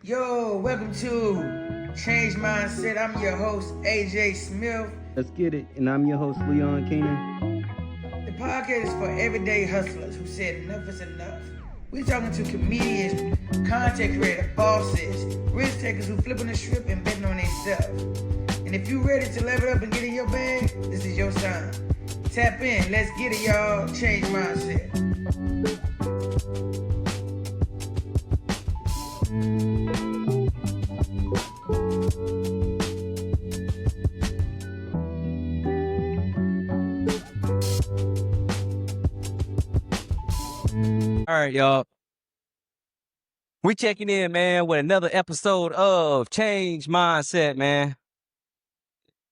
Yo, welcome to Change Mindset. I'm your host, AJ Smith. Let's get it. And I'm your host, Leon Keenan. The podcast is for everyday hustlers who said enough is enough. We're talking to comedians, content creators, bosses, risk takers who flipping the script and betting on themselves. And if you're ready to level up and get in your bag, this is your sign. Tap in. Let's get it, y'all. Change Mindset. All right, y'all. We checking in, man, with another episode of Change Mindset, man.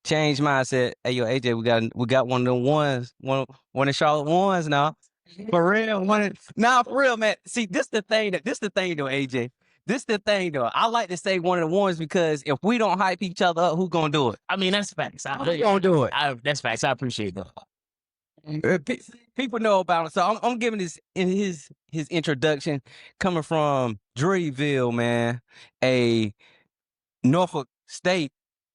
Change Mindset. Hey, yo, AJ, we got one of the ones, one of the Charlotte ones now. For real, for real, man. See, this the thing, though, AJ. This the thing, though. I like to say one of the ones because if we don't hype each other up, who gonna do it? I mean, that's facts. Who gonna do it? That's facts. I appreciate that. People know about it, so I'm giving this in his introduction coming from Druryville, man, a Norfolk State,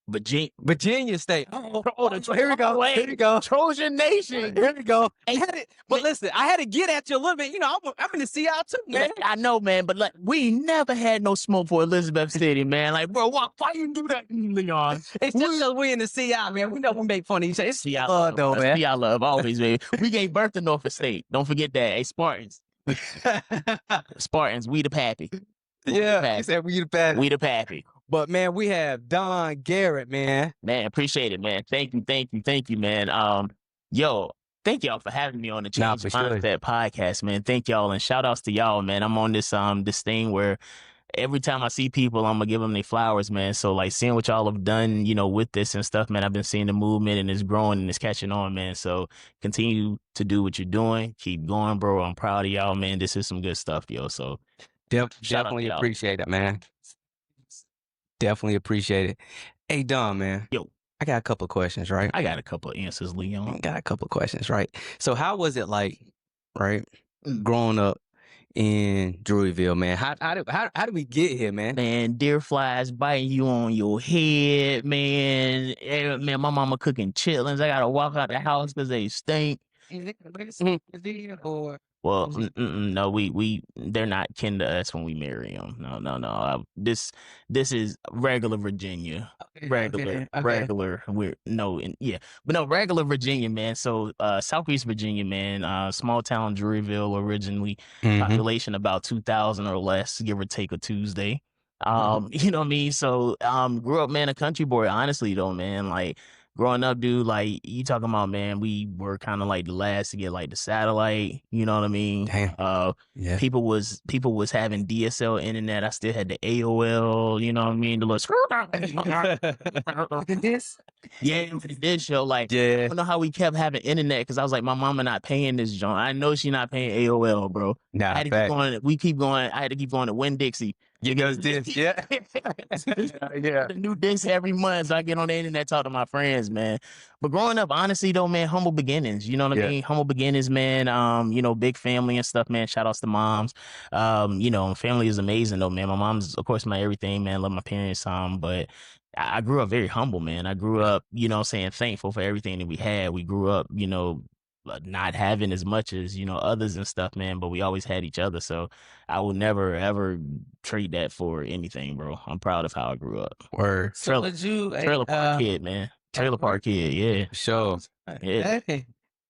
Virginia State. Here we go. Here we go. Trojan Nation. Here we go. But listen, I had to get at you a little bit. You know, I'm in the CI too, man. I know, man, but like, we never had no smoke for Elizabeth City, man. Like, bro, why you do that, Leon? It's just because we in the CI, man. We know we make fun of each other. It's CI love, though, man. CI love, always, baby. We gave birth to Norfolk State. Don't forget that. Hey, Spartans. Spartans, we the pappy. Yeah, he said we the pappy. We the pappy. But, man, we have Don Garrett, man. Man, appreciate it, man. Thank you, man. Yo, thank y'all for having me on the Change Mindset podcast, man. Thank y'all, and shout outs to y'all, man. I'm on this thing where every time I see people, I'm gonna give them their flowers, man. So like seeing what y'all have done, you know, with this and stuff, man. I've been seeing the movement and it's growing and it's catching on, man. So continue to do what you're doing. Keep going, bro. I'm proud of y'all, man. This is some good stuff, yo. So definitely appreciate it, man. Definitely appreciate it. Hey, Don, man. Yo. I got a couple of questions, right? I got a couple of answers, Leon. I got a couple of questions, right? So how was it like, right, growing up in Druryville, man? How did we get here, man? Man, deer flies biting you on your head, man. Man, my mama cooking chitlins. I gotta walk out the house because they stink. Well, no, they're not kin to us when we marry them. No. This is regular Virginia, regular. Regular Virginia, man. So, Southeast Virginia, man. Small town Druryville originally, population about 2,000 or less, give or take a Tuesday. You know what I mean? So, grew up, man, a country boy. Honestly, though, man, like. Growing up, dude, like, you talking about, man, we were kind of like the last to get like the satellite, you know what I mean? Damn. Yeah. People was having DSL internet. I still had the AOL, you know what I mean? The little this? Yeah, this show, like, yeah. I don't know how we kept having internet because I was like, my mama not paying this joint. I know she not paying AOL, bro. Nah, I had to keep going. I had to keep going to Winn-Dixie. You guys did, yeah. The new disc every month, so I get on the internet, talk to my friends, man. But growing up, honestly, though, man, humble beginnings. You know what I mean? Humble beginnings, man. You know, big family and stuff, man. Shout outs to moms. You know, family is amazing, though, man. My mom's, of course, my everything, man. Love my parents, but I grew up very humble, man. I grew up, you know, saying thankful for everything that we had. We grew up, you know, not having as much as, you know, others and stuff, man, but we always had each other. So I will never, ever trade that for anything, bro. I'm proud of how I grew up. Word. Trailer park kid, man. Trailer park kid, yeah. Sure. Yeah. All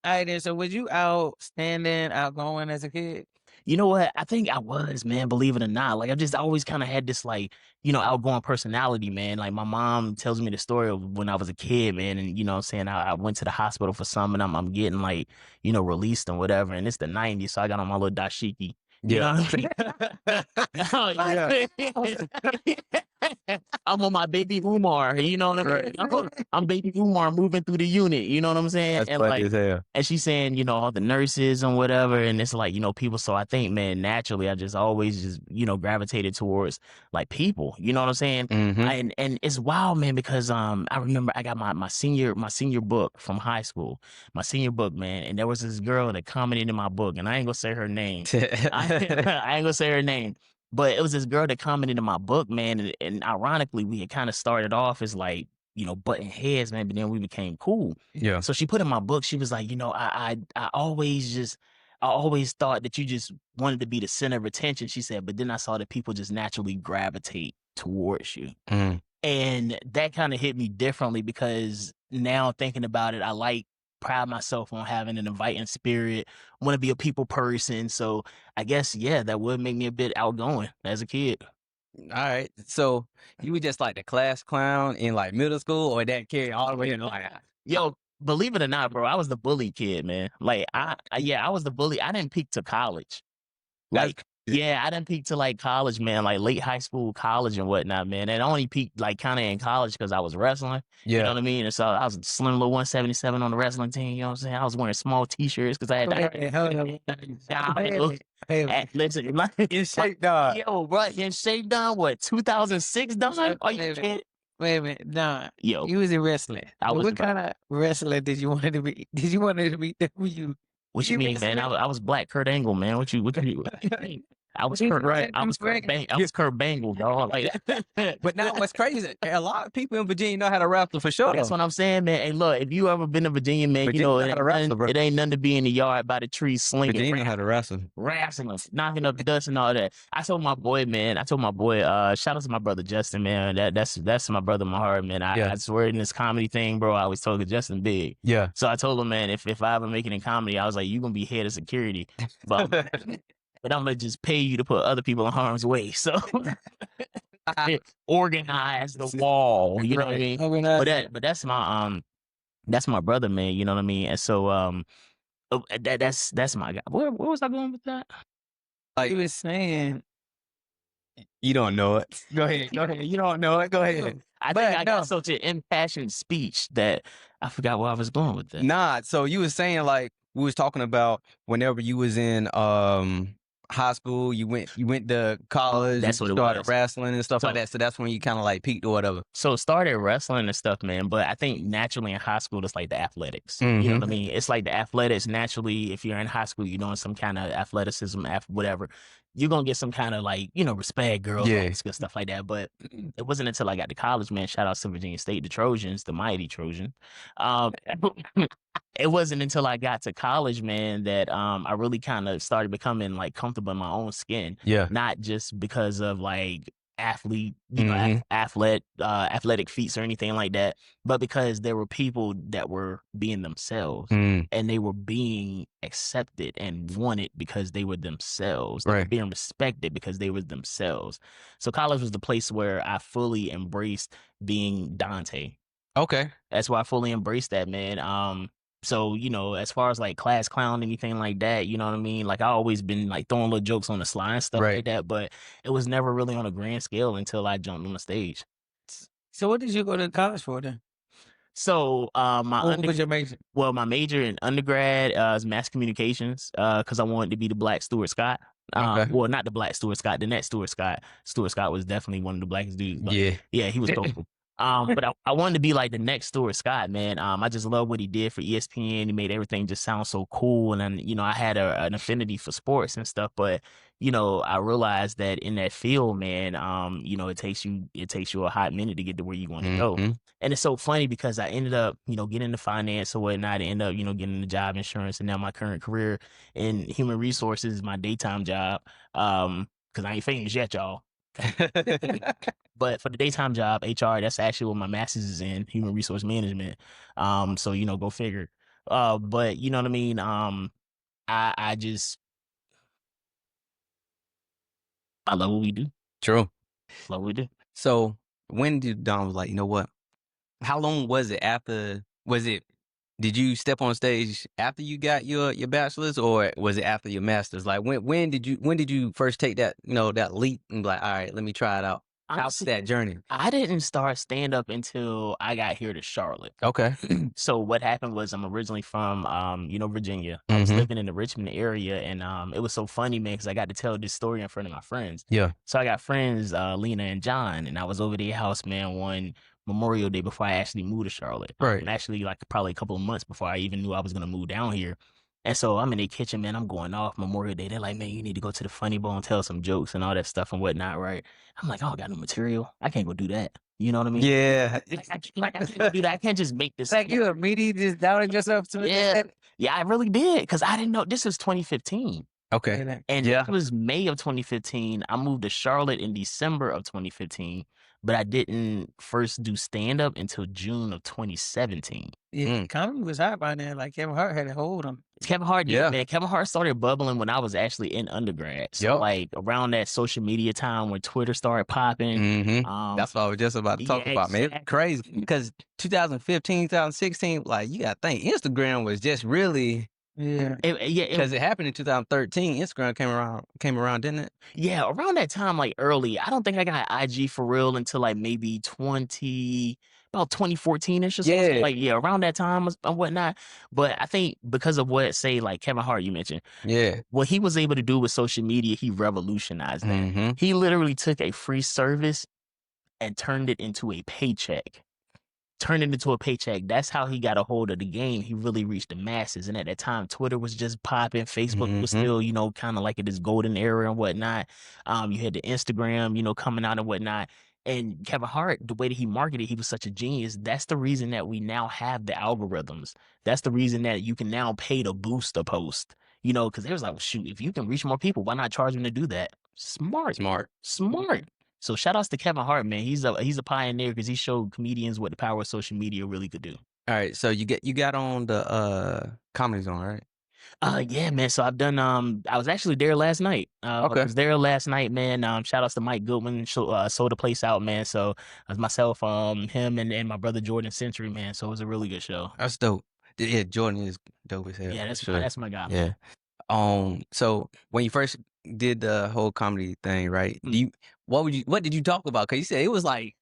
right, then. So was you outstanding, outgoing as a kid? You know what? I think I was, man, believe it or not. Like, I've just always kind of had this, like, you know, outgoing personality, man. Like, my mom tells me the story of when I was a kid, man. And, you know what I'm saying, I went to the hospital for something. I'm getting, like, you know, released and whatever. And it's the 90s, so I got on my little dashiki. You know what I mean? I'm on my baby Umar, you know what I mean? Right. I'm baby Umar moving through the unit, you know what I'm saying? That's and funny like, as hell. And she's saying, you know, all the nurses and whatever, and it's like, you know, people. So I think, man, naturally, I just always just, you know, gravitated towards like people, you know what I'm saying? Mm-hmm. And it's wild, man, because I remember I got my senior book from high school, my senior book, man, and there was this girl that commented in my book, and I ain't gonna say her name. I ain't gonna say her name. But it was this girl that commented in my book, man, and ironically, we had kind of started off as like, butting heads, man, but then we became cool. Yeah. So she put in my book, she was like, I always thought that you just wanted to be the center of attention. She said, but then I saw that people just naturally gravitate towards you. Mm. And that kind of hit me differently because now thinking about it, pride myself on having an inviting spirit, want to be a people person. So I guess, yeah, that would make me a bit outgoing as a kid. All right. So you were just like the class clown in like middle school, or that carried all the way in like. Yo, believe it or not, bro, I was the bully kid, man. Like I was the bully. I didn't peak to college. Like, yeah, I didn't peak to like college, man, like late high school, college and whatnot, man. And I only peaked like kind of in college because I was wrestling. Yeah. You know what I mean? And so I was a slim little 177 on the wrestling team. You know what I'm saying? I was wearing small t-shirts because I had listen, like, In shape, dog. yo, bro, in shape, done what, 2006, done? Are you kidding? Wait a minute, nah. Yo, You was in wrestling. I was What kind of wrestler did you want to be? Did you want to be? What you mean, man? I was Black Kurt Angle, man. What you? I was Kurt, right? I was Kurt Bangle, dog. Like, But now what's crazy? A lot of people in Virginia know how to wrestle for sure. That's what I'm saying, man. Hey, look, if you ever been to Virginia, man, Virginia know how to wrestle, bro. it ain't nothing to be in the yard by the trees slinging. Virginia know how to wrestle. Wrestling, knocking up dust and all that. I told my boy, shout out to my brother Justin, man. That's my brother in my heart, man. I swear in this comedy thing, bro, I always told Justin big. Yeah. So I told him, man, if I ever make it in comedy, I was like, you gonna be head of security. But I'm gonna just pay you to put other people in harm's way. So organize the wall. You know what I mean? But that's my brother, man. You know what I mean? And so that's my guy. Where was I going with that? Like you was saying, you don't know it. Go ahead. You don't know it. Go ahead. I think I got such an impassioned speech that I forgot where I was going with that. Nah. So you was saying like we was talking about whenever you was in high school, you went to college, that's what started wrestling and stuff like that. So that's when you kind of like peaked or whatever. So started wrestling and stuff, man. But I think naturally in high school, it's like the athletics. Mm-hmm. You know what I mean? It's like the athletics naturally. If you're in high school, you're doing some kind of athleticism, whatever. You're gonna get some kind of like, respect, girls, good stuff like that. But it wasn't until I got to college, man. Shout out to Virginia State, the Trojans, the mighty Trojan. It wasn't until I got to college, man, that I really kind of started becoming like comfortable in my own skin. Yeah. Not just because of like athletic feats or anything like that, but because there were people that were being themselves and they were being accepted and wanted because they were themselves. They were being respected because they were themselves. So college was the place where I fully embraced being Dante. Okay. That's why I fully embraced that, man. So, as far as like class clown, anything like that, you know what I mean? Like I always been like throwing little jokes on the slide and stuff like that, but it was never really on a grand scale until I jumped on the stage. So what did you go to college for then? So what was your major? Well, my major in undergrad is mass communications because I wanted to be the Black Stuart Scott. Well, not the Black Stuart Scott, the net Stuart Scott. Stuart Scott was definitely one of the blackest dudes. Yeah, he was dope. But I wanted to be like the next Stuart Scott, man. I just love what he did for ESPN. He made everything just sound so cool. And then, I had an affinity for sports and stuff, but, I realized that in that field, man, it takes you a hot minute to get to where you want to go. And it's so funny because I ended up, getting into finance or whatnot, and end up, getting into job insurance. And now my current career in human resources is my daytime job. Cause I ain't finished yet, y'all. But for the daytime job, HR, that's actually what my master's is in, human resource management. So, go figure. But you know what I mean? I love what we do. True. Love what we do. So when did Don was like, you know what? How long was it after, did you step on stage after you got your bachelor's, or was it after your master's? Like when did you first take that, that leap and be like, all right, let me try it out? How's that journey? I didn't start stand up until I got here to Charlotte. Okay. So what happened was I'm originally from, Virginia. I was living in the Richmond area, and it was so funny, man, because I got to tell this story in front of my friends. Yeah. So I got friends, Lena and John, and I was over their house, man, one Memorial Day before I actually moved to Charlotte. Right. And actually, like probably a couple of months before I even knew I was going to move down here. And so I'm in the kitchen, man. I'm going off Memorial Day. They're like, man, you need to go to the Funny Bone, tell some jokes and all that stuff and whatnot, right? I'm like, oh, I got no material. I can't go do that. You know what I mean? Yeah. I can't go do that. I can't just make this. Like you immediately just doubted yourself to Yeah. Yeah, I really did. Because I didn't know. This was 2015. Okay. And Yeah. it was May of 2015. I moved to Charlotte in December of 2015, but I didn't first do stand-up until June of 2017. Yeah, comedy was hot by then. Like Kevin Hart had a hold on. Kevin Hart, Yeah. man. Kevin Hart started bubbling when I was actually in undergrad. So Yup. like around that social media time when Twitter started popping. That's what I was just about to talk yeah, about, man. It's exactly. crazy because 2015, 2016, like you got to think Instagram was just really Yeah. because it happened in 2013. Instagram came around, didn't it? Yeah, around that time, like early. I don't think I got IG for real until like maybe about 2014-ish or something. Yeah. Like, yeah, around that time and whatnot. But I think because of what, say, like Kevin Hart, you mentioned, Yeah. what he was able to do with social media, he revolutionized that. Mm-hmm. He literally took a free service and turned it into a paycheck. That's how he got a hold of the game. He really reached the masses. And at that time, Twitter was just popping. Facebook was still, you know, kind of like in this golden era and whatnot. You had the Instagram, you know, coming out and whatnot. And Kevin Hart, the way that he marketed, he was such a genius. That's the reason that we now have the algorithms. That's the reason that you can now pay to boost a post. You know, because they was like, well, shoot, if you can reach more people, why not charge them to do that? Smart. So shout outs to Kevin Hart, man. He's a pioneer because he showed comedians what the power of social media really could do. All right, so you got on the Comedy Zone, right? Yeah, man. So I've done I was actually there last night. Okay. I was there last night, man. Shout outs to Mike Goodwin, sold the place out, man. So it was myself, him and my brother Jordan Century, man. So it was a really good show. That's dope. Yeah, Jordan is dope as hell. Yeah, that's sure. that's my guy. Yeah. So when you first did the whole comedy thing, right? What did you talk about? Cause you said it was like,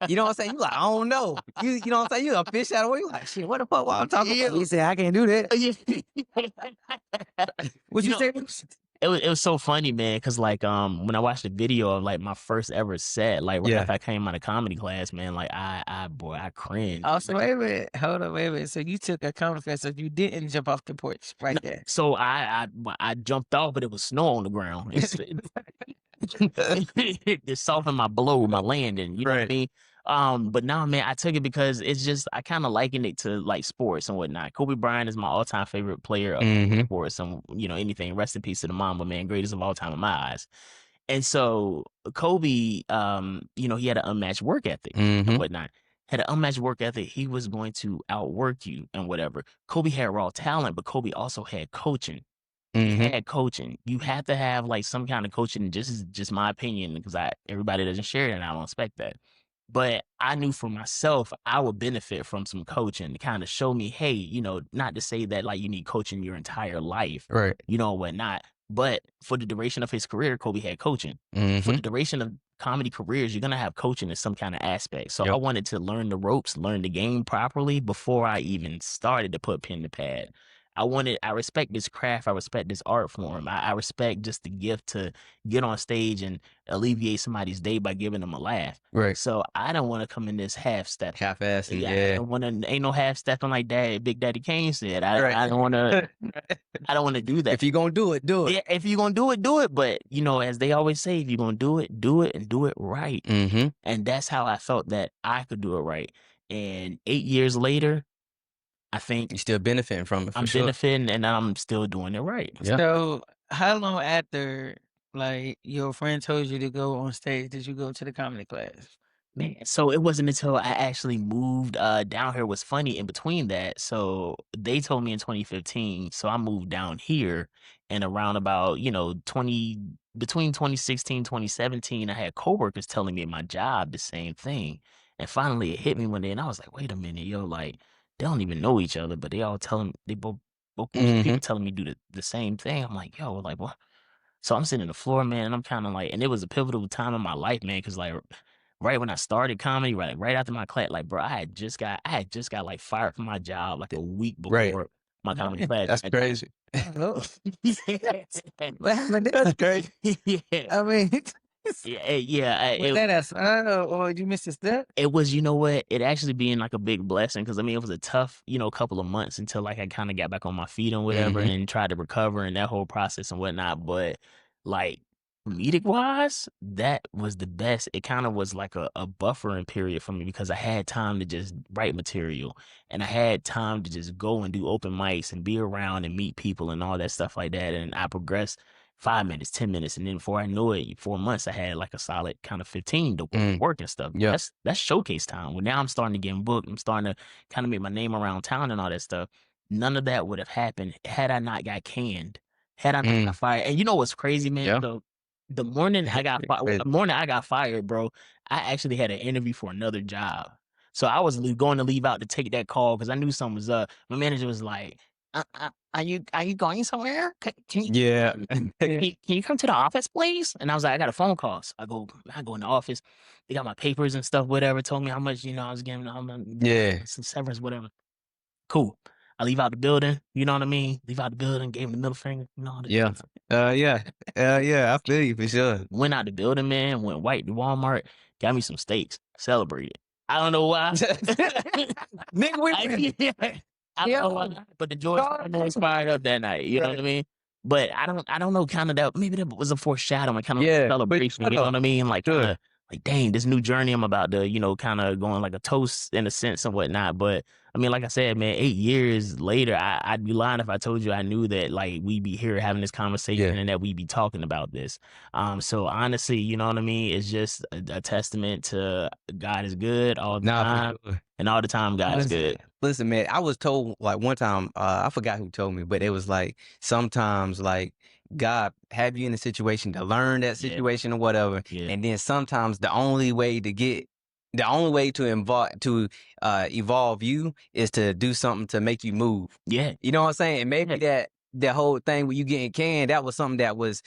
you know what I'm saying? You like, I don't know. You know what I'm saying? You a fish out of the way. You like, shit, what the fuck? What I'm talking about? He said, I can't do that. What you say? It was so funny, man, because like when I watched the video of like my first ever set, like right after I came out of comedy class, man, like I cringed. Oh, so wait a minute. Hold on, wait a minute. So you took a comedy class, so you didn't jump off the porch right there. So I jumped off, but it was snow on the ground. It softened my blow, my landing. You know what I mean? But now, man, I took it because it's just I kind of likened it to like sports and whatnot. Kobe Bryant is my all-time favorite player of sports, and you know anything. Rest in peace to the Mamba, man, greatest of all time in my eyes. And so Kobe, you know, he had an unmatched work ethic and whatnot. Had an unmatched work ethic. He was going to outwork you and whatever. Kobe had raw talent, but Kobe also had coaching. He had coaching. You have to have like some kind of coaching. Just my opinion, because everybody doesn't share it, and I don't expect that. But I knew for myself, I would benefit from some coaching to kind of show me, hey, you know, not to say that like you need coaching your entire life, Right? You know, whatnot. But for the duration of his career, Kobe had coaching. For the duration of comedy careers, you're gonna have coaching in some kind of aspect. So I wanted to learn the ropes, learn the game properly before I even started to put pen to pad. I respect this craft. I respect this art form. I respect just the gift to get on stage and alleviate somebody's day by giving them a laugh. Right. So I don't want to come in this half-step. Half-assed. Yeah. I don't want to, ain't no half-stepping like Big Daddy Kane said. I don't want to, I don't want to do that. If you're going to do it, do it. Yeah, if you're going to do it. But, you know, as they always say, if you're going to do it and do it right. And that's how I felt that I could do it right. And 8 years later, I think you're still benefiting from it. I'm benefiting, and I'm still doing it right. Yeah. So, how long after, like, your friend told you to go on stage did you go to the comedy class? Man, so it wasn't until I actually moved down here. Was funny in between that. So they told me in 2015. So I moved down here, and around about between 2016 2017, I had coworkers telling me at my job the same thing, and finally it hit me one day, and I was like, wait a minute, yo, like. They don't even know each other, but they all both people telling me do the same thing. I'm like, yo, like what? So I'm sitting on the floor, man, and I'm kind of like, and it was a pivotal time in my life, man, because like right when I started comedy, right after my class, like bro, I had just got like fired from my job like a week before my comedy class. That's crazy. That's crazy. Yeah. I mean, Yeah. Was that a sign or you missed a step? It was, you know what? It actually being like a big blessing because I mean, it was a tough, couple of months until like I kind of got back on my feet and whatever Mhm. and tried to recover and that whole process and whatnot. But like comedic wise, that was the best. It kind of was like a buffering period for me because I had time to just write material and I had time to just go and do open mics and be around and meet people and all that stuff like that. And I progressed 5 minutes, 10 minutes. And then before I knew it, 4 months, I had like a solid kind of 15 to work and stuff. Yeah. That's showcase time. Well, now I'm starting to get booked. I'm starting to kind of make my name around town and all that stuff. None of that would have happened had I not got canned, had I not got fired. And you know what's crazy, man? Yeah. The morning I got Crazy. the morning I got fired, bro, I actually had an interview for another job. So I was going to leave out to take that call because I knew something was up. My manager was like, are you going somewhere? Can you Yeah. can you come to the office, please? And I was like, I got a phone call. So I go in the office. They got my papers and stuff, whatever. Told me how much, I was getting Yeah. some severance, whatever. Cool. I leave out the building, you know what I mean? Leave out the building, gave him the middle finger, all that Yeah. stuff. Yeah. I feel you for sure. Went out the building, man, went white to Walmart, got me some steaks, celebrated. I don't know why. Nigga, I don't know why, but the George was fired up that night. You know what I mean? But I don't know. Kind of that maybe that was a foreshadowing, kind of Yeah, but celebration. You know what I mean? Like Sure. kind of like, dang, this new journey I'm about to, kind of going like a toast in a sense and whatnot. But I mean, like I said, man, 8 years later, I'd be lying if I told you I knew that like we'd be here having this conversation Yeah. and that we'd be talking about this. So honestly, you know what I mean? It's just a testament to God is good all the time. For sure. And all the time, God is good. Listen, man, I was told like one time, I forgot who told me, but it was like sometimes like God have you in a situation to learn that Yeah. situation or whatever, Yeah. and then sometimes the only way to evolve you is to do something to make you move. Yeah. You know what I'm saying? And maybe that whole thing where you getting canned, that was something that was,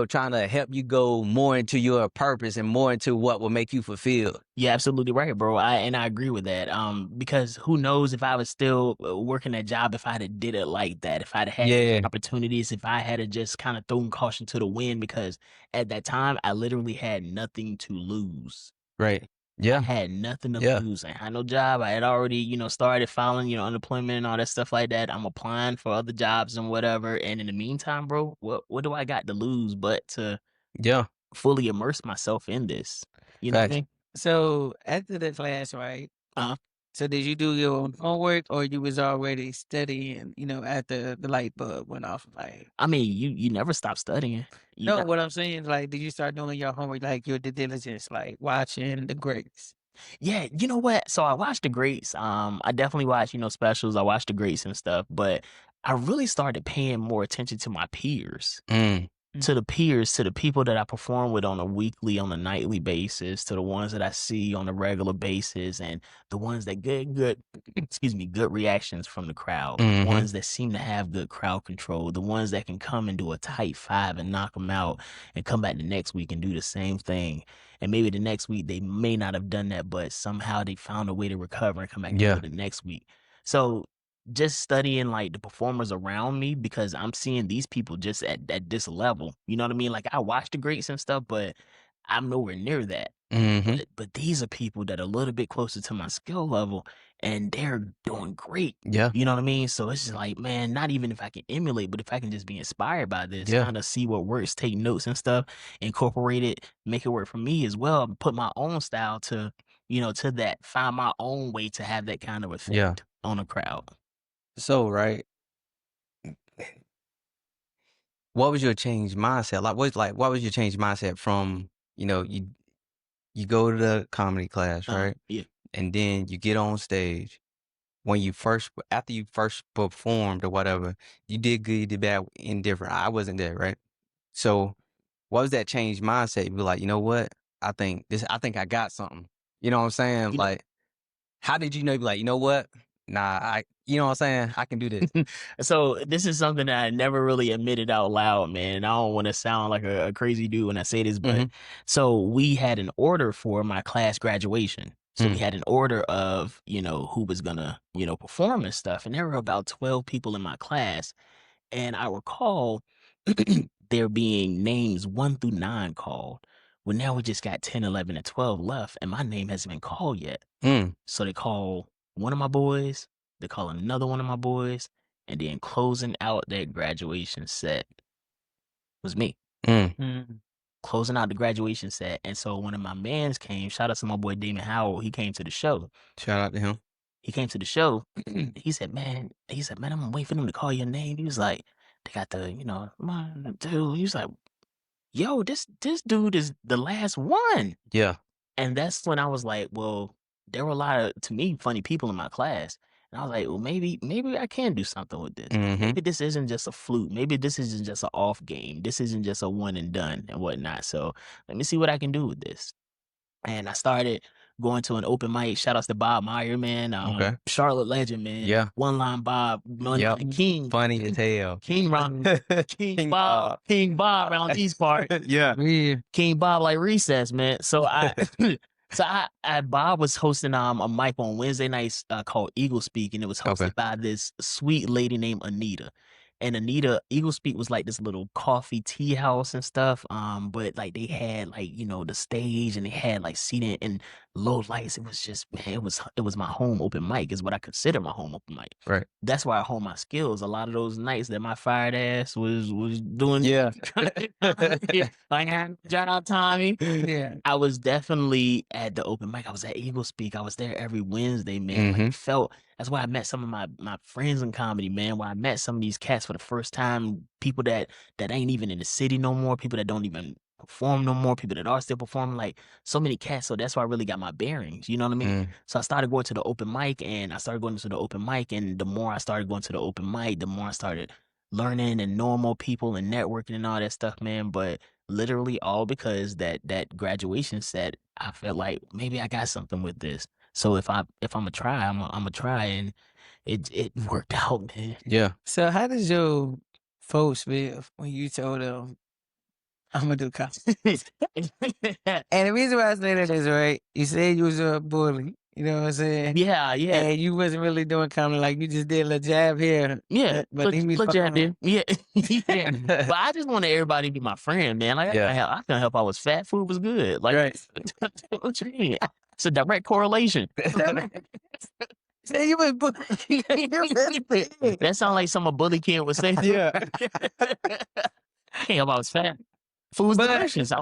trying to help you go more into your purpose and more into what will make you fulfilled. Yeah, absolutely right, bro. I agree with that. Because who knows if I was still working that job if I'd have did it like that, if I'd had Yeah. opportunities, if I had just kind of thrown caution to the wind, because at that time I literally had nothing to lose. Right. I Yeah. had nothing to Yeah. lose. I had no job. I had already, started filing, unemployment and all that stuff like that. I'm applying for other jobs and whatever. And in the meantime, bro, what do I got to lose but to Yeah. fully immerse myself in this? You know what I Facts. mean? So after the class, right? Uh-huh. So did you do your own homework or you was already studying, after the light bulb went off? Like, I mean, you never stop studying. no, what I'm saying is like, did you start doing your homework, like your due diligence, like watching the greats? Yeah, you know what? So I watched the greats. I definitely watched, specials. I watched the greats and stuff, but I really started paying more attention to my peers. To the peers, to the people that I perform with on a weekly, on a nightly basis, to the ones that I see on a regular basis, and the ones that get good, good reactions from the crowd, the ones that seem to have good crowd control, the ones that can come and do a tight five and knock them out and come back the next week and do the same thing. And maybe the next week they may not have done that, but somehow they found a way to recover and come back and do it the next week. So just studying like the performers around me because I'm seeing these people just at this level. You know what I mean? Like I watch the greats and stuff, but I'm nowhere near that. But these are people that are a little bit closer to my skill level and they're doing great. Yeah. You know what I mean? So it's just like, man, not even if I can emulate, but if I can just be inspired by this, kind of see what works, take notes and stuff, incorporate it, make it work for me as well, put my own style to, to that, find my own way to have that kind of effect on a crowd. So, right. What was your change mindset? What was your change mindset from, you go to the comedy class, right? Yeah. And then you get on stage. After you first performed or whatever, you did good, you did bad, indifferent. I wasn't there, right? So what was that change mindset? You be like, you know what? I think I got something. You know what I'm saying? Like, how did you know? You be like, you know what? Nah, you know what I'm saying? I can do this. So this is something that I never really admitted out loud, man. And I don't want to sound like a crazy dude when I say this, but so we had an order for my class graduation. So we had an order of, who was gonna, perform and stuff. And there were about 12 people in my class. And I recall there being names 1 through 9 called. Well, now we just got 10, 11, and 12 left, and my name hasn't been called yet. So they call one of my boys, they call another one of my boys, and then closing out that graduation set was me. Closing out the graduation set. And so one of my mans came, shout out to my boy Damon Howell, he came to the show. Shout out to him. He came to the show. He said, man, I'm gonna wait for them to call your name. He was like, they got the, my dude. He was like, yo, this dude is the last one. Yeah. And that's when I was like, well, there were a lot of, to me, funny people in my class. And I was like, well, maybe I can do something with this. Maybe this isn't just a fluke. Maybe this isn't just an off game. This isn't just a one and done and whatnot. So let me see what I can do with this. And I started going to an open mic. Shout outs to Bob Meyer, man. Okay. Charlotte legend, man. Yeah. One line Bob. King. Funny as hell. King Bob. King Bob around these parts. Yeah. King Bob like recess, man. So Bob was hosting a mic on Wednesday nights called Eagle Speak, and it was hosted by this sweet lady named Anita. And Anita, Eagle Speak was like this little coffee tea house and stuff. But like they had like, the stage, and they had like seating and low lights. It was just, man, it was my home open mic, is what I consider my home open mic. Right. That's where I honed my skills. A lot of those nights that my fired ass was doing. Yeah. Like shout out Tommy. Yeah. I was definitely at the open mic. I was at Eagle Speak. I was there every Wednesday, man. Like, it felt, that's why I met some of my friends in comedy, man. Where I met some of these cats for the first time, people that ain't even in the city no more, people that don't even perform no more, people that are still performing, like so many cats. So that's why I really got my bearings, you know what I mean? So I started going to the open mic, and the more I started going to the open mic, the more I started learning and knowing more people and networking and all that stuff, man. But literally all because that graduation set, I felt like maybe I got something with this. So if I'm gonna try, I'm gonna try, and it worked out, man. Yeah. So how does your folks feel when you told them I'm gonna do comedy? And the reason why I say that is, right, you said you was a bully. You know what I'm saying? Yeah. And you wasn't really doing comedy, like you just did a little jab here. Yeah, but little jab there. Yeah. Yeah. But I just wanted everybody to be my friend, man. Like I couldn't help I was fat, food was good. Like, right. What you mean? It's a direct correlation. Say you was bully. That sounds like some a bully kid would say. Yeah. I can't help I was fat. Food was delicious.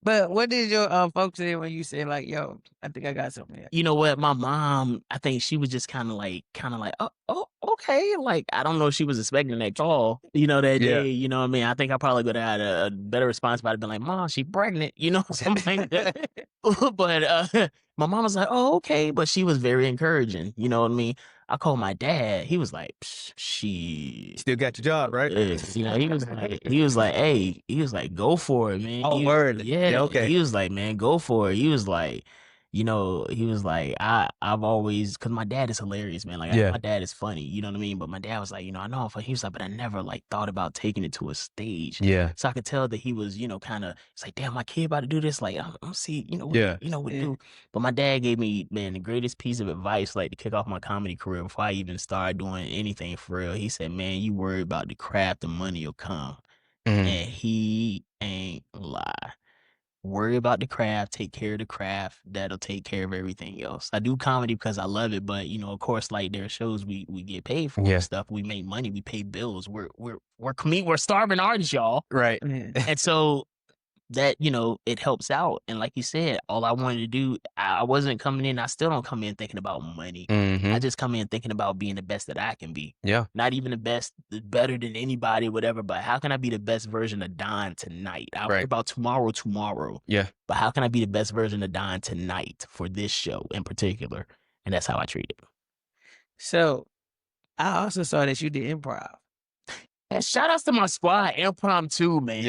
But what did your folks say when you said, like, yo, I think I got something here? You know what? My mom, I think she was just kind of like, oh, okay. Like, I don't know if she was expecting that call, that day. You know what I mean? I think I probably would have had a better response if I'd been like, Mom, she pregnant, something like that. But my mom was like, oh, okay. But she was very encouraging. You know what I mean? I called my dad. He was like, she Still got your job, right? he was like, hey, go for it, man. Oh, word. Yeah. Okay. He was like, man, go for it. He was like, I've always, cause my dad is hilarious, man. Like, my dad is funny, you know what I mean? But my dad was like, I know I'm funny. He was like, but I never like thought about taking it to a stage. Yeah. So I could tell that he was, kind of, it's like, damn, my kid about to do this. Like, I'm see, what do. But my dad gave me, man, the greatest piece of advice, like to kick off my comedy career before I even started doing anything for real. He said, man, you worry about the craft, the money will come. And he ain't lie. Worry about the craft, take care of the craft. That'll take care of everything else. I do comedy because I love it, but of course, like there are shows we get paid for and stuff. We make money, we pay bills. We're starving artists, y'all. Right. And so that, it helps out. And like you said, all I wanted to do, I wasn't coming in, I still don't come in thinking about money. I just come in thinking about being the best that I can be. Yeah. Not even the best, better than anybody, whatever, but how can I be the best version of Don tonight? I worry about tomorrow. Yeah. But how can I be the best version of Don tonight for this show in particular? And that's how I treat it. So I also saw that you did improv. And shout outs to my squad, impromptu, man.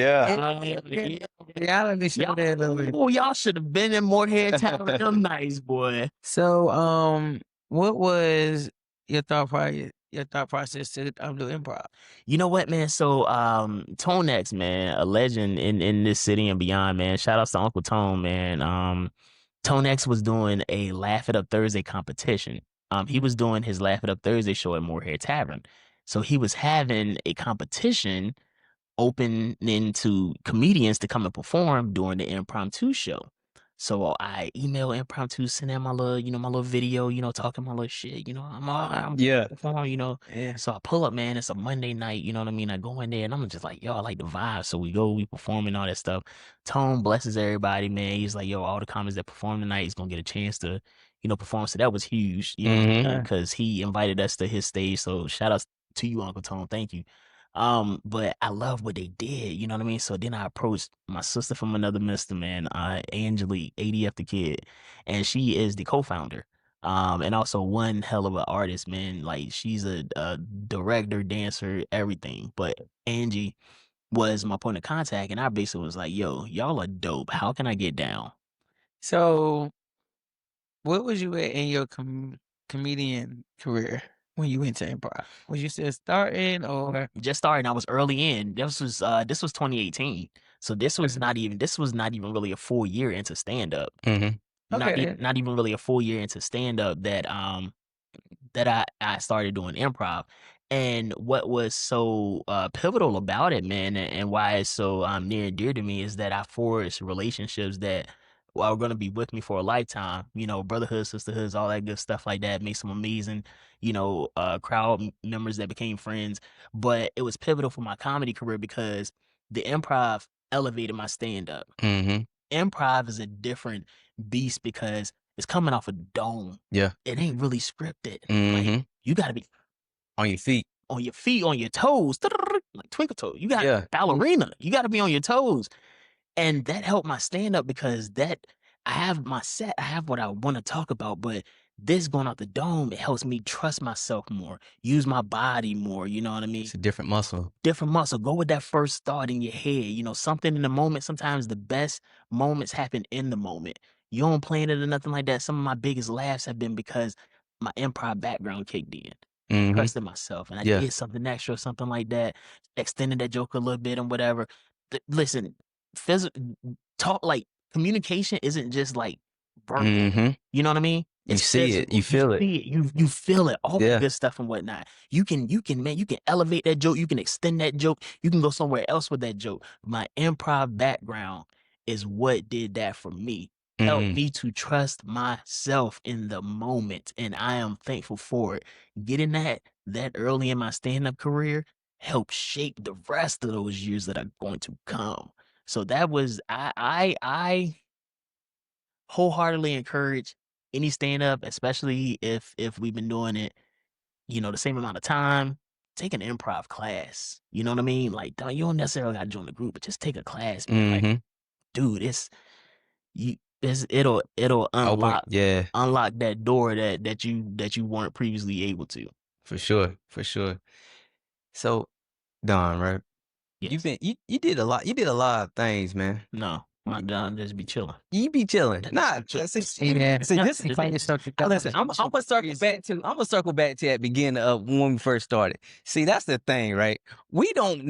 Reality show there a little bit. Oh, y'all should have been in more head time with them nice, boy. So, what was your thought process to do improv? You know what, man? So, Tone X, man, a legend in this city and beyond, man. Shout outs to Uncle Tone, man. Tone X was doing a Laugh It Up Thursday competition. He was doing his Laugh It Up Thursday show at Moorhead Tavern. So he was having a competition opening to comedians to come and perform during the impromptu show. So I email impromptu, send out my little, my little video, talking my little shit, I'm Yeah. performing, Yeah. So I pull up, man. It's a Monday night, you know what I mean? I go in there and I'm just like, yo, I like the vibe. So we perform and all that stuff. Tone blesses everybody, man. He's like, yo, all the comics that perform tonight, he's gonna get a chance to, perform. So that was huge, because he invited us to his stage. So shout out to you, Uncle Tone. Thank you. But I love what they did, you know what I mean? So then I approached my sister from another mister, man, Angelique, ADF the Kid, and she is the co-founder. And also one hell of an artist, man. Like she's a director, dancer, everything. But Angie was my point of contact, and I basically was like, yo, y'all are dope. How can I get down? So, what was you at in your comedian career when you went to improv? Was you still starting or? Just starting. I was early in. This was 2018. So this was not even really a full year into stand up. Okay. Not even really a full year into stand up that I started doing improv. And what was so pivotal about it, man, and why it's so near and dear to me is that I forged relationships that are going to be with me for a lifetime. Brotherhood, sisterhoods, all that good stuff like that. Made some amazing, crowd members that became friends. But it was pivotal for my comedy career because the improv elevated my stand up. Improv is a different beast because it's coming off a dome. Yeah. It ain't really scripted. Like, you got to be On your feet. on your toes, like twinkle toes. You got Yeah. ballerina. You got to be on your toes. And that helped my stand up because I have my set, I have what I want to talk about, but this going out the dome, it helps me trust myself more, use my body more. You know what I mean? It's a different muscle. Different muscle. Go with that first thought in your head. Something in the moment. Sometimes the best moments happen in the moment. You don't plan it or nothing like that. Some of my biggest laughs have been because my improv background kicked in. Trusted myself, and I did something extra, something like that, extended that joke a little bit and whatever. Listen, talk like communication isn't just like verbal. You know what I mean? You see it, you feel it. You feel it, all the good stuff and whatnot. You can elevate that joke, you can extend that joke, you can go somewhere else with that joke. My improv background is what did that for me. Helped me to trust myself in the moment, and I am thankful for it. Getting that early in my stand-up career helped shape the rest of those years that are going to come. So that was I wholeheartedly encourage any stand-up, especially if we've been doing it, the same amount of time. Take an improv class. You know what I mean? Like, you don't necessarily gotta join the group, but just take a class, man. Like, dude, it'll unlock that door that you weren't previously able to. For sure. So, Don, right? Yes. You did a lot. You did a lot of things, man. No, not done. Just be chilling. You be chilling. Nah, Listen, I'm gonna circle back to that beginning of when we first started. See, that's the thing, right? We don't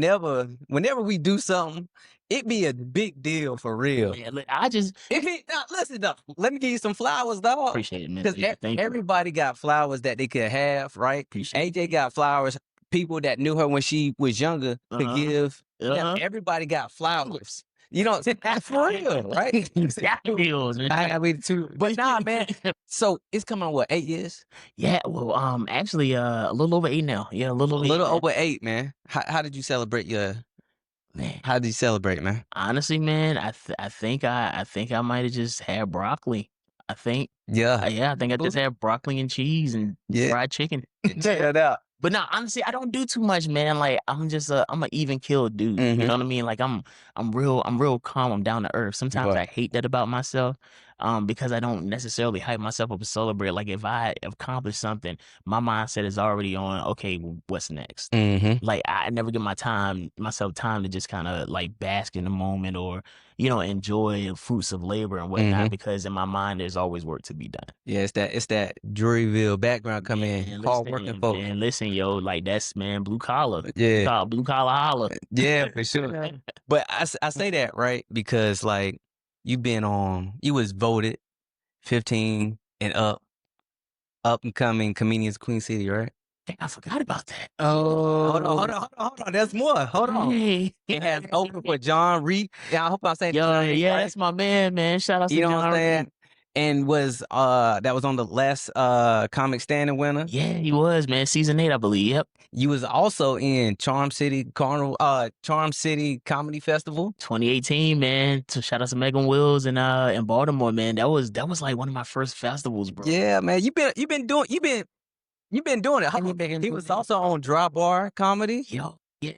whenever we do something, it be a big deal for real. Yeah, listen, dog, let me give you some flowers, dog. Appreciate it, man. Because everybody got flowers that they could have, right? AJ got flowers. People that knew her when she was younger could give. Everybody got flowers. That's for real, right? I mean, too. But nah, man. So it's coming on what, 8 years? Yeah. Well, actually, a little over 8 now. Yeah, a little over 8, man. How did you celebrate man? How did you celebrate, man? Honestly, man, I think I might have just had broccoli. I think. Yeah. I think I just had broccoli and cheese and fried chicken. Yeah. But no, honestly, I don't do too much, man. Like I'm an even kill dude. You know what I mean? Like I'm real calm. I'm down to earth. Sometimes I hate that about myself, because I don't necessarily hype myself up and celebrate. Like if I accomplish something, my mindset is already on, okay, well, what's next? Like I never give myself time to just kind of like bask in the moment or, enjoy the fruits of labor and whatnot, because in my mind there's always work to be done. Yeah, it's that Druryville background coming in, hard working folks. And listen, yo, like that's blue collar. Yeah. Blue collar holler. Yeah, for sure. But I say that, right? Because like you was voted 15 and up and coming comedians Queen City, right? Dang, I forgot about that. Oh, Hold on. There's more. Hold on. Hey. It has open for John Reed. Yeah, I hope I'm saying his Yo, name yeah, right. that's my man. Shout out to You know what John I'm saying? Reed. And was that was on the last comic standing winner. Yeah, he was, man. Season 8, I believe. Yep. You was also in Charm City Comedy Festival. 2018, man. So shout out to Megan Wills in Baltimore, man. That was like one of my first festivals, bro. Yeah, man. You've been doing it. He was also on Dry Bar Comedy. Yo, yeah.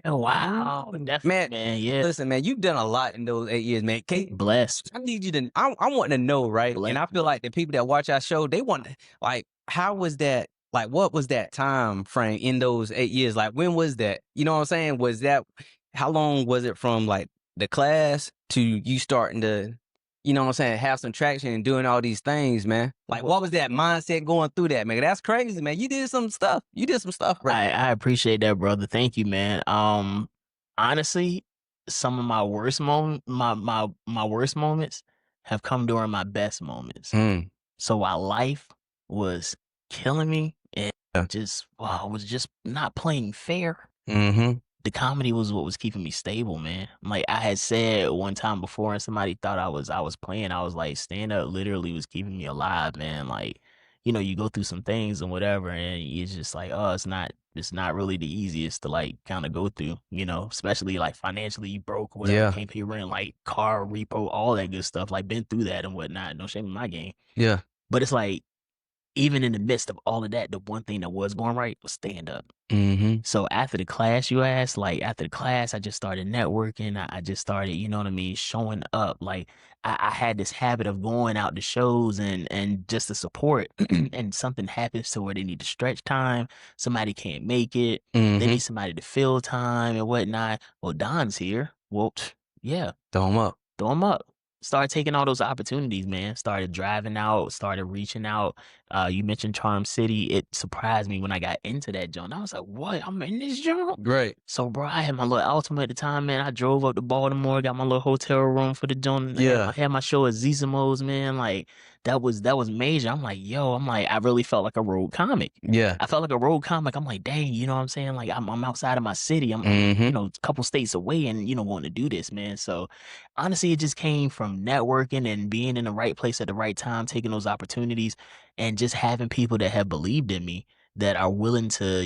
Wow. Definitely, man. Yeah. Listen, man, you've done a lot in those 8 years, man. Blessed. I need you to. I want to know, right? Blessed. And I feel like the people that watch our show, they want like, how was that? Like, what was that time frame in those 8 years? Like, when was that? You know what I'm saying? Was that? How long was it from like the class to you starting to, you know what I'm saying, have some traction and doing all these things, man? Like, what was that mindset going through that, man? That's crazy, man. You did some stuff. Right? I appreciate that, brother. Thank you, man. Honestly, some of my worst my worst moments have come during my best moments. So while life was killing me and was just not playing fair, the comedy was what was keeping me stable, man. Like I had said one time before, and somebody thought I was playing. I was like, stand up literally was keeping me alive, man. Like, you go through some things and whatever, and it's just like, oh, it's not really the easiest to like kind of go through, especially like financially you broke, whatever, Yeah. can't pay rent, like car repo, all that good stuff. Like been through that and whatnot. No shame in my game. Yeah. But it's like, even in the midst of all of that, the one thing that was going right was stand up. So after the class, I just started networking. I just started, you know what I mean, showing up. Like I had this habit of going out to shows and just to support. And something happens to where they need to stretch time. Somebody can't make it. They need somebody to fill time and whatnot. Well, Don's here. Well, yeah, Throw him up. throw him up. Started taking all those opportunities, man. Started driving out, started reaching out. You mentioned Charm City. It surprised me when I got into that joint. I was like, what? I'm in this joint? Great. So, bro, I had my little Altima at the time, man. I drove up to Baltimore, got my little hotel room for the joint. Yeah. I had my show at Zizimo's, man. Like, that was major. I'm like, I really felt like a road comic. Yeah. I felt like a road comic. I'm like, dang, you know what I'm saying? Like, I'm outside of my city. I'm, a couple states away and, wanting to do this, man. So, honestly, it just came from networking and being in the right place at the right time, taking those opportunities, and just having people that have believed in me that are willing to,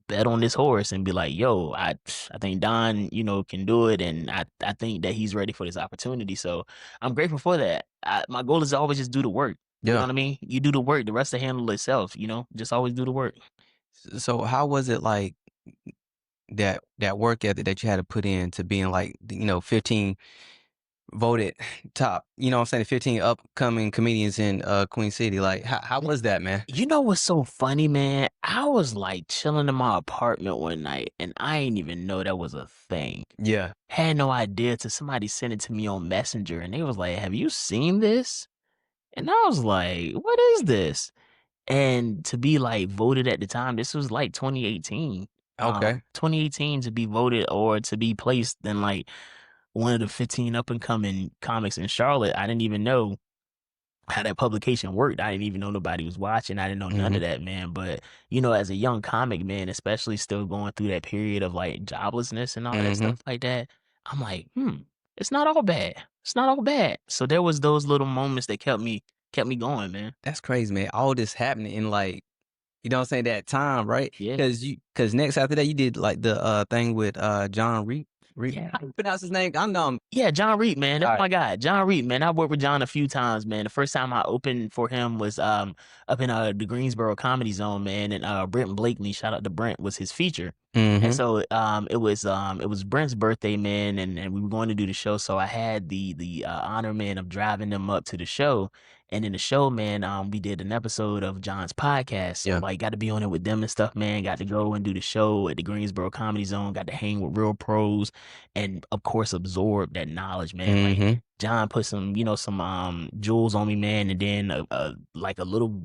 bet on this horse and be like, yo, I think Don, can do it, and I think that he's ready for this opportunity. So I'm grateful for that. My goal is to always just do the work. You know what I mean? You do the work, the rest will handle itself, just always do the work. So how was it like that work ethic that you had to put in to being like, 15 voted top, what I'm saying, 15 upcoming comedians in Queen City? Like, how was that, man? You know what's so funny, man? I was like chilling in my apartment one night and I didn't even know that was a thing. Yeah. Had no idea till somebody sent it to me on Messenger and they was like, have you seen this? And I was like, what is this? And to be like voted at the time, this was like 2018. Okay. 2018 to be voted or to be placed in like one of the 15 up and coming comics in Charlotte. I didn't even know how that publication worked. I didn't even know nobody was watching. I didn't know none of that, man. But, as a young comic, man, especially still going through that period of like joblessness and all that stuff like that, I'm like, it's not all bad. It's not all bad. So there was those little moments that kept me going, man. That's crazy, man. All this happening in like, you know what I'm saying, that time, right? Yeah. Because next after that, you did like the thing with John Reed. Yeah. How do you pronounce his name? I know him. Yeah, John Reed, man. That's All my guy. John Reed, man. I worked with John a few times, man. The first time I opened for him was up in the Greensboro Comedy Zone, man. And Brent Blakely, shout out to Brent, was his feature. And so it was Brent's birthday, man, and we were going to do the show. So I had the honor, man, of driving them up to the show. And in the show, man, we did an episode of John's podcast. So like got to be on it with them and stuff, man. Got to go and do the show at the Greensboro Comedy Zone, got to hang with real pros and of course absorb that knowledge, man. Like John put some jewels on me, man, and then like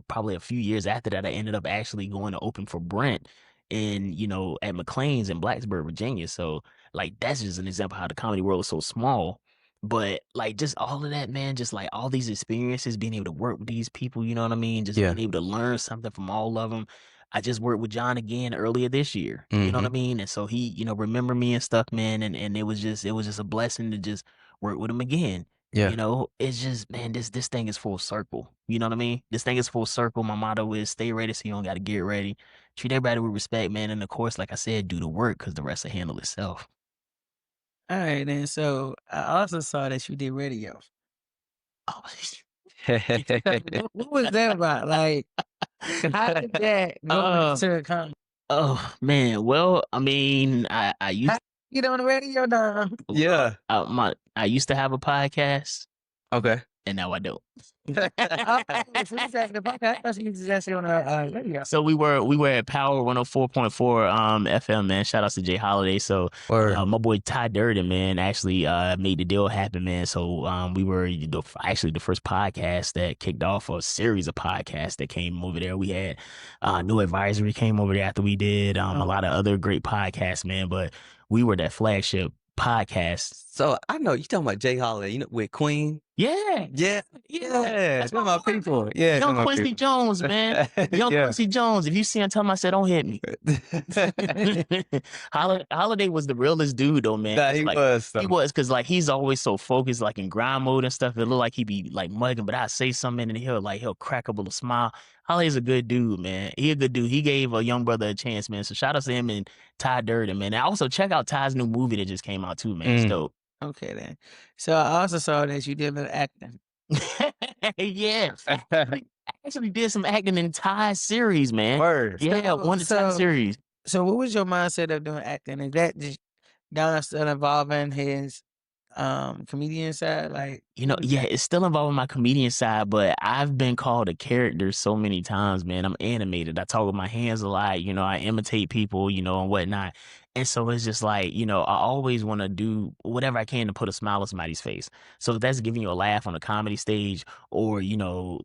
probably a few years after that, I ended up actually going to open for Brent in, at McLean's in Blacksburg, Virginia. So like that's just an example of how the comedy world is so small. But like just all of that, man, just like all these experiences, being able to work with these people, you know what I mean? Just being able to learn something from all of them. I just worked with John again earlier this year. You know what I mean? And so he, remembered me and stuff, man. And it was just a blessing to just work with him again. Yeah. It's just, man, this thing is full circle. You know what I mean? This thing is full circle. My motto is stay ready so you don't got to get ready. Treat everybody with respect, man. And of course, like I said, do the work because the rest will handle itself. All right, then. So I also saw that you did radio. Oh, What was that about? Like, how did that go into comedy? oh man. Well, I mean, I used How you get on the radio now? Yeah. I used to have a podcast, Okay. and now I don't. So you was actually the podcast. I thought you was actually on the radio. So we were at Power 104.4 FM, man. Shout outs to Jay Holiday. So my boy Ty Durden, man, actually made the deal happen, man. So we were actually the first podcast that kicked off a series of podcasts that came over there. We had New Advisory came over there after we did a lot of other great podcasts, man. But we were that flagship podcast. So I know you talking about Jay Holiday, with Queen. Yeah. That's my people. Yeah, Young Quincy Jones, man. Young Quincy Jones. If you see him, tell him I said, don't hit me. Holiday was the realest dude, though, man. Nah, he was. He was, because, like, he's always so focused, like, in grind mode and stuff. It looked like he'd be, like, mugging, but I'd say something, and he'll crack up a little smile. Holiday's a good dude, man. He a good dude. He gave a young brother a chance, man. So shout out to him and Ty Durden, man. And also check out Ty's new movie that just came out, too, man. It's dope. Okay, then. So I also saw that you did a little acting. Yeah. I actually did some acting in Ty's series, man. Word. Yeah, one of Ty's series. So what was your mindset of doing acting? Is that just Don still involving his comedian side? Like, yeah, it's still involving my comedian side, but I've been called a character so many times, man. I'm animated. I talk with my hands a lot, I imitate people, and whatnot. And so it's just like, I always want to do whatever I can to put a smile on somebody's face. So if that's giving you a laugh on a comedy stage or,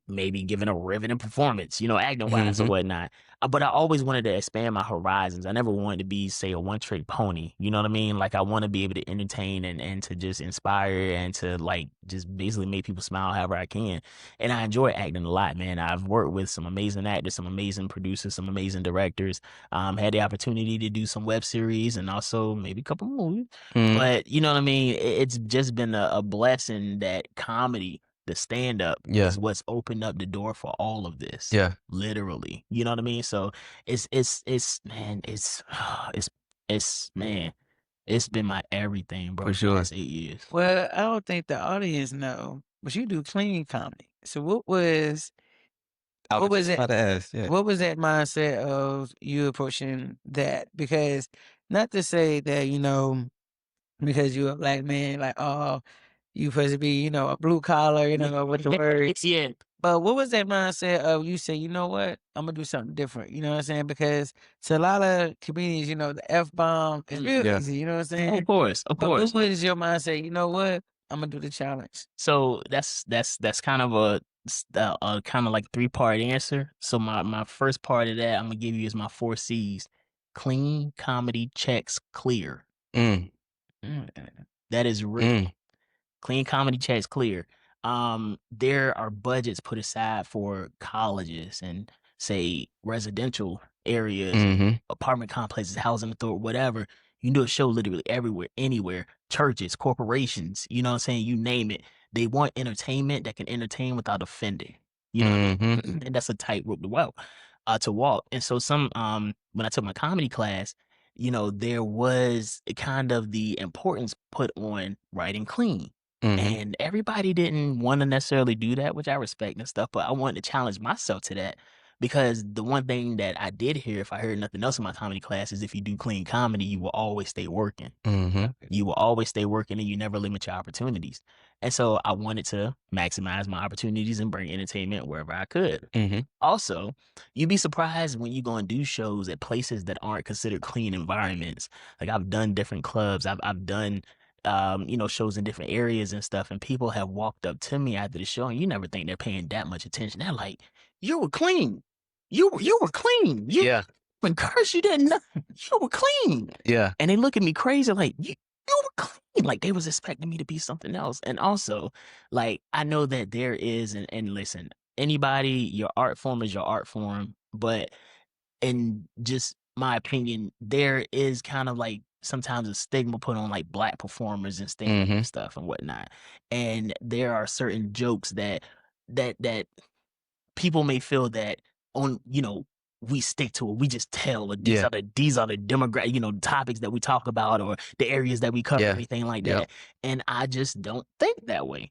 maybe giving a riveting performance, acting wise or whatnot. But I always wanted to expand my horizons. I never wanted to be, say, a one-trick pony. You know what I mean? Like, I want to be able to entertain and to just inspire and to, like, just basically make people smile however I can. And I enjoy acting a lot, man. I've worked with some amazing actors, some amazing producers, some amazing directors. Had the opportunity to do some web series and also maybe a couple movies. But you know what I mean? It's just been a blessing that comedy, the stand-up, is what's opened up the door for all of this. Yeah. Literally. You know what I mean? So it's been my everything, bro, For sure. the last 8 years. Well, I don't think the audience know, but you do clean comedy. So what was it? What was that mindset of you approaching that? Because not to say that, because you're a black man, like, oh, you supposed to be, a blue collar, with the words. Yeah. But what was that mindset of you say, you know what, I'm gonna do something different? You know what I'm saying? Because to a lot of comedians, the F-bomb is real easy. You know what I'm saying? Of course. But what was your mindset? You know what? I'm gonna do the challenge. So that's kind of a kind of like 3-part answer. So my first part of that I'm gonna give you is my 4 C's: clean, comedy, checks, clear. That is real. Clean, comedy, checks, clear. There are budgets put aside for colleges and, say, residential areas, apartment complexes, housing authority, whatever. You can do a show literally everywhere, anywhere. Churches, corporations, you know what I'm saying? You name it. They want entertainment that can entertain without offending. You know what I mean? And that's a tightrope to walk. And so when I took my comedy class, there was kind of the importance put on writing clean. And everybody didn't want to necessarily do that, which I respect and stuff, but I wanted to challenge myself to that. Because the one thing that I did hear, if I heard nothing else in my comedy class, is if you do clean comedy, you will always stay working. You will always stay working and you never limit your opportunities. And so I wanted to maximize my opportunities and bring entertainment wherever I could. Also, you'd be surprised when you go and do shows at places that aren't considered clean environments. Like, I've done different clubs. I've done shows in different areas and stuff, and people have walked up to me after the show, and you never think they're paying that much attention. They're like, "You were clean. You were clean. When curse, you didn't know. You were clean." Yeah. And they look at me crazy, like, you were clean. Like, they was expecting me to be something else. And also, like, I know that there is, and listen, anybody, your art form is your art form, but in just my opinion, there is kind of like sometimes a stigma put on like black performers and stand stuff and whatnot. And there are certain jokes that people may feel that on, we stick to it. We just tell these are the demographic, topics that we talk about or the areas that we cover, anything like that. And I just don't think that way.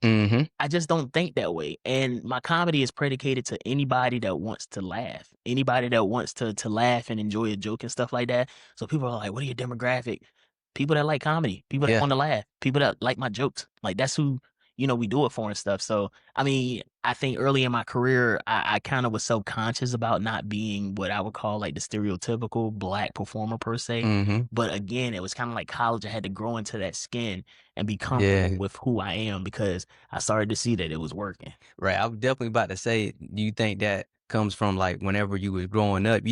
I just don't think that way. And my comedy is predicated to anybody that wants to laugh, anybody that wants to laugh and enjoy a joke and stuff like that. So people are like, what are your demographic? People that like comedy, people that want to laugh, people that like my jokes. Like that's who, we do it for and stuff. So, I mean, I think early in my career, I kind of was self-conscious about not being what I would call like the stereotypical black performer per se. But again, it was kind of like college. I had to grow into that skin and be comfortable with who I am because I started to see that it was working. Right. I was definitely about to say, do you think that comes from like whenever you was growing up,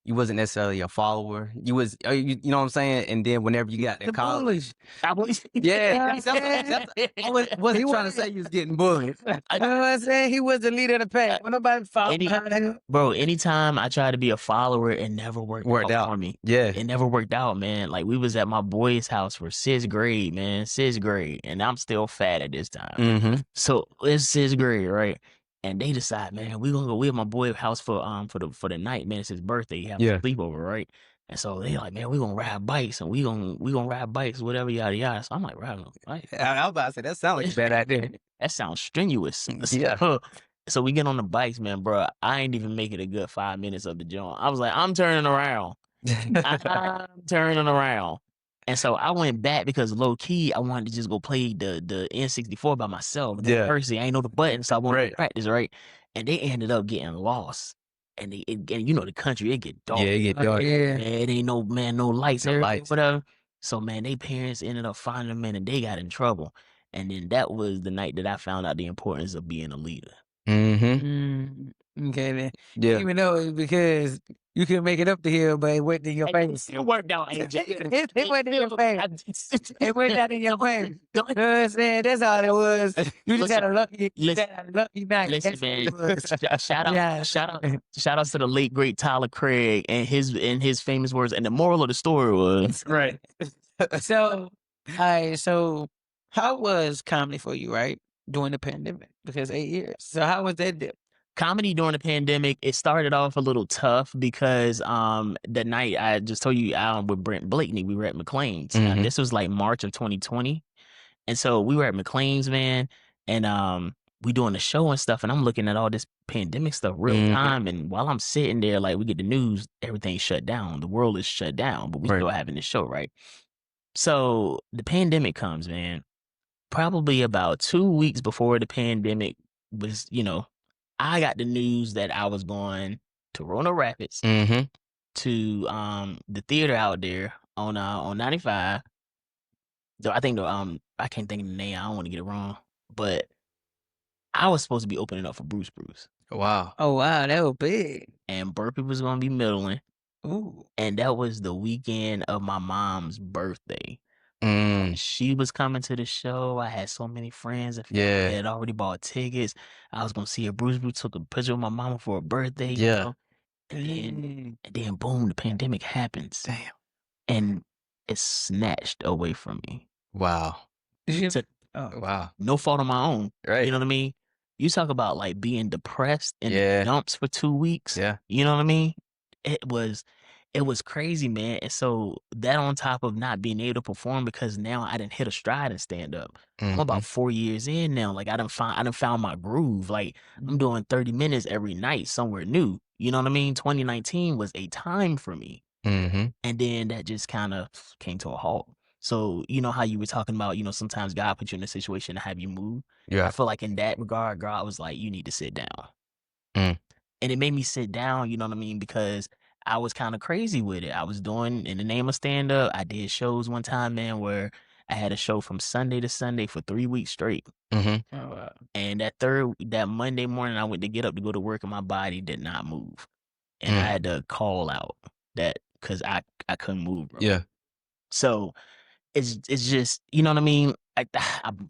you wasn't necessarily a follower. You was, you know what I'm saying? And then whenever you got to college, I wasn't trying to say you was getting bullied. You know what I'm saying? He was the leader of the pack. When nobody followed him. Bro, anytime I tried to be a follower, it never worked out for me. Yeah. It never worked out, man. Like we was at my boy's house for 6th grade, man. 6th grade. And I'm still fat at this time. So it's 6th grade, right? And they decide, man, we gonna go with my boy's house for the night, man. It's his birthday. He have a sleepover, right? And so they like, man, we gonna ride bikes and we gonna ride bikes, whatever, yada yada. So I'm like, riding a bike. I was about to say that sounds like a bad idea. That sounds strenuous. Yeah. So we get on the bikes, man, bro. I ain't even make it a good 5 minutes of the jump. I was like, I'm turning around. I'm turning around. And so I went back because low key I wanted to just go play the N64 by myself. First, I ain't know the button, so I wanted to practice, right? And they ended up getting lost. And the country, it get dark. Yeah, it get dark. Yeah. It ain't no lights, whatever. So man, they parents ended up finding them, man, and they got in trouble. And then that was the night that I found out the importance of being a leader. Okay, then. Yeah. Even though it's because you can make it up the hill, but it went in your face. It worked out, AJ. It went in your face. It went out in your face. You know what I'm saying? That's all it was. You just had a lucky night. Listen, man. Shout out to the late great Tyler Craig and his famous words. And the moral of the story was right. So how was comedy for you, right? During the pandemic? Because 8 years. So how was that dip? Comedy during the pandemic, it started off a little tough because the night I just told you with Brent Blakeney, we were at McLean's. This was like March of 2020. And so we were at McLean's, man, and we doing the show and stuff, and I'm looking at all this pandemic stuff real time. And while I'm sitting there, like we get the news, everything's shut down. The world is shut down, but we still having the show, right? So the pandemic comes, man. Probably about 2 weeks before the pandemic was, I got the news that I was going to Roanoke Rapids to the theater out there on 95. So I think I can't think of the name. I don't want to get it wrong, but I was supposed to be opening up for Bruce. Wow. Oh wow, that was big. And Burpee was going to be middling. Ooh. And that was the weekend of my mom's birthday. She was coming to the show. I had so many friends that had already bought tickets. I was gonna see her. Bruce took a picture with my mama for her birthday. And then boom, the pandemic happens. Damn. And it's snatched away from me. Wow. Wow. No fault of my own. Right. You know what I mean? You talk about like being depressed in the dumps for 2 weeks. Yeah. You know what I mean? It was crazy, man. And so that on top of not being able to perform because now I didn't hit a stride and stand up. I'm about 4 years in now. Like I done found my groove. Like I'm doing 30 minutes every night somewhere new. You know what I mean? 2019 was a time for me. And then that just kind of came to a halt. So you know how you were talking about, sometimes God put you in a situation to have you move. Yeah. I feel like in that regard, God was like, you need to sit down. And it made me sit down, you know what I mean? Because I was kind of crazy with it. I was doing in the name of stand up. I did shows one time, man, where I had a show from Sunday to Sunday for 3 weeks straight. Oh, wow. And that Monday morning, I went to get up to go to work and my body did not move. And I had to call out that because I couldn't move, bro. Yeah. So it's just, you know what I mean? I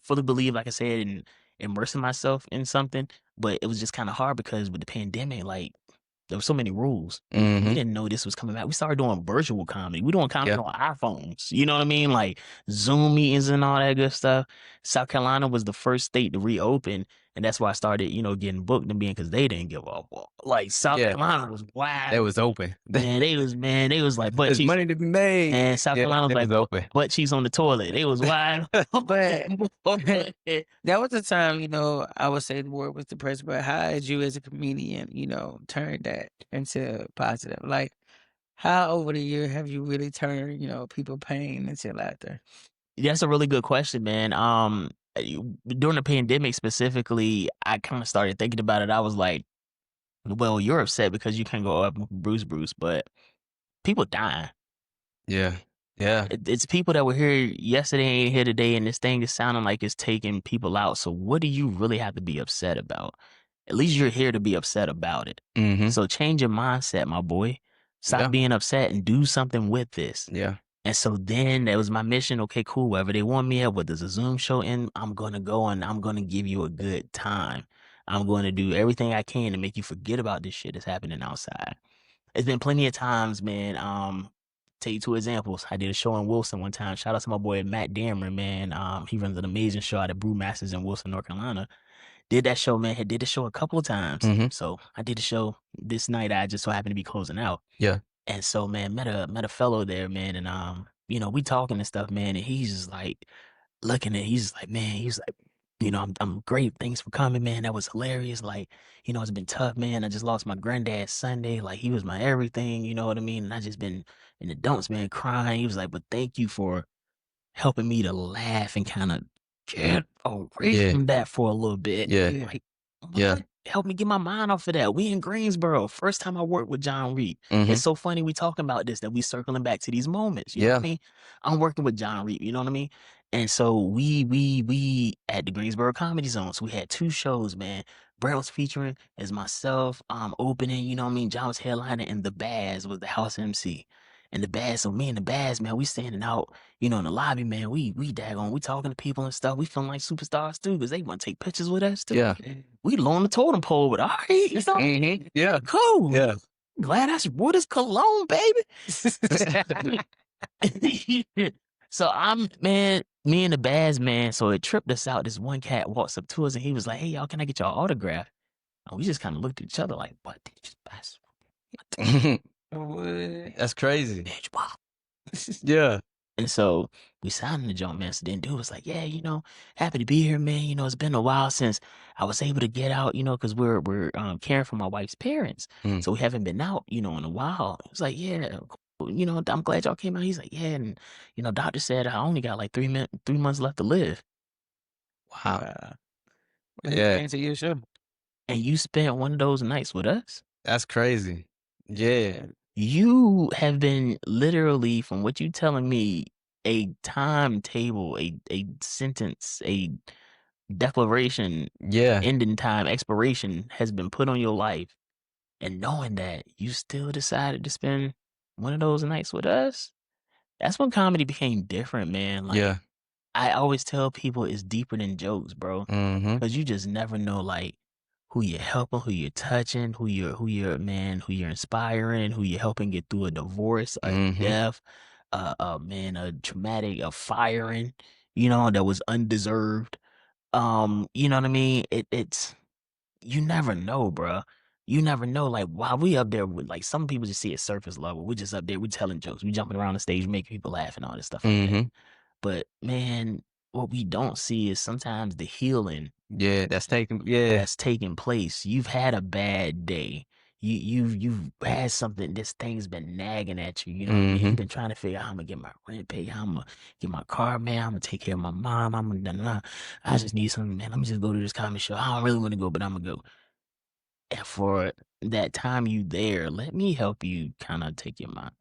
fully believe, like I said, in immersing myself in something, but it was just kind of hard because with the pandemic, like, there were so many rules. Mm-hmm. We didn't know this was coming back. We started doing virtual comedy. We doing comedy on iPhones. You know what I mean? Like Zoom meetings and all that good stuff. South Carolina was the first state to reopen, and that's why I started, getting booked and being because they didn't give up. Like South Carolina was wild. They was open. They was like butt There's cheeks. money to be made. And South Carolina was like open. butt cheeks on the toilet. They was wide. But that was the time, I would say the word was depressed, but how did you as a comedian, turn that into positive? Like, how over the year have you really turned, people pain into laughter? That's a really good question, man. During the pandemic specifically, I kind of started thinking about it. I was like, well, you're upset because you can't go up with Bruce, but people dying. Yeah. Yeah. It's people that were here yesterday ain't here today, and this thing is sounding like it's taking people out. So what do you really have to be upset about? At least you're here to be upset about it. Mm-hmm. So change your mindset, my boy. Stop being upset and do something with this. Yeah. And so then that was my mission. Okay, cool. Wherever they want me at, whether there's a Zoom show in, I'm going to go and I'm going to give you a good time. I'm going to do everything I can to make you forget about this shit that's happening outside. It's been plenty of times, man. Tell you 2 examples. I did a show in Wilson one time. Shout out to my boy Matt Dameron, man. He runs an amazing show out at Brewmasters in Wilson, North Carolina. Did that show, man. Did the show a couple of times. Mm-hmm. So I did the show this night. I just so happened to be closing out. Yeah. And so, man, met a fellow there, man, and we talking and stuff, man, and he's just like looking at, he's just like, man, he's like, I'm great. Thanks for coming, man. That was hilarious. Like, it's been tough, man. I just lost my granddad Sunday. Like, he was my everything, you know what I mean? And I just been in the dumps, man, crying. He was like, but thank you for helping me to laugh and kind of get away from that for a little bit. Yeah. Like, help me get my mind off of that. We in Greensboro. First time I worked with John Reed. Mm-hmm. It's so funny we talking about this, that we circling back to these moments. You know what I mean? I'm working with John Reed, you know what I mean? And so we at the Greensboro Comedy Zone. So we had 2 shows, man. Brett was featuring as myself, opening, you know what I mean? John was headlining, and the Baz was the house MC. And the Baz, so me and the Baz, man, we standing out, in the lobby, man. We daggone, we talking to people and stuff. We feeling like superstars too, because they want to take pictures with us too. Yeah. We low on the totem pole, but all right, Mm-hmm. Yeah. cool. Yeah. Glad I bought this cologne, baby. So me and the Baz, man, so it tripped us out. This one cat walks up to us and he was like, hey, y'all, can I get y'all autograph? And we just kind of looked at each other like, what? Did you just pass? That's crazy. Bitch, wow. Yeah. And so we signed the jump, man. So then dude was like, yeah, happy to be here, man. It's been a while since I was able to get out, because we're caring for my wife's parents. So we haven't been out, in a while. It was like, yeah, I'm glad y'all came out. He's like, yeah. And, doctor said I only got like 3 months left to live. Wow. Yeah. Into your show. And you spent one of those nights with us? That's crazy. Yeah. You have been literally, from what you telling me, a timetable, a sentence, a declaration, ending time, expiration has been put on your life. And knowing that, you still decided to spend one of those nights with us, that's when comedy became different, man. Like, I always tell people it's deeper than jokes, bro. Mm-hmm. Because you just never know, like, who you're helping, who you're touching, who you're inspiring, who you're helping get through a divorce, a death, a traumatic, a firing, that was undeserved. You know what I mean? It's you never know, bro. You never know. Like, while we up there with, like, some people just see it surface level. We're just up there, we're telling jokes, we jumping around the stage, making people laugh and all this stuff like that. But man, what we don't see is sometimes the healing. That's taking place. You've had a bad day. You've had something. This thing's been nagging at you. You know what I mean? You've been trying to figure out how I'm gonna get my rent paid, how I'm gonna get my car, man. I'm gonna take care of my mom. I just need something, man. Let me just go to this comedy show. I don't really want to go, but I'm gonna go. And for that time you there, let me help you kind of take your mind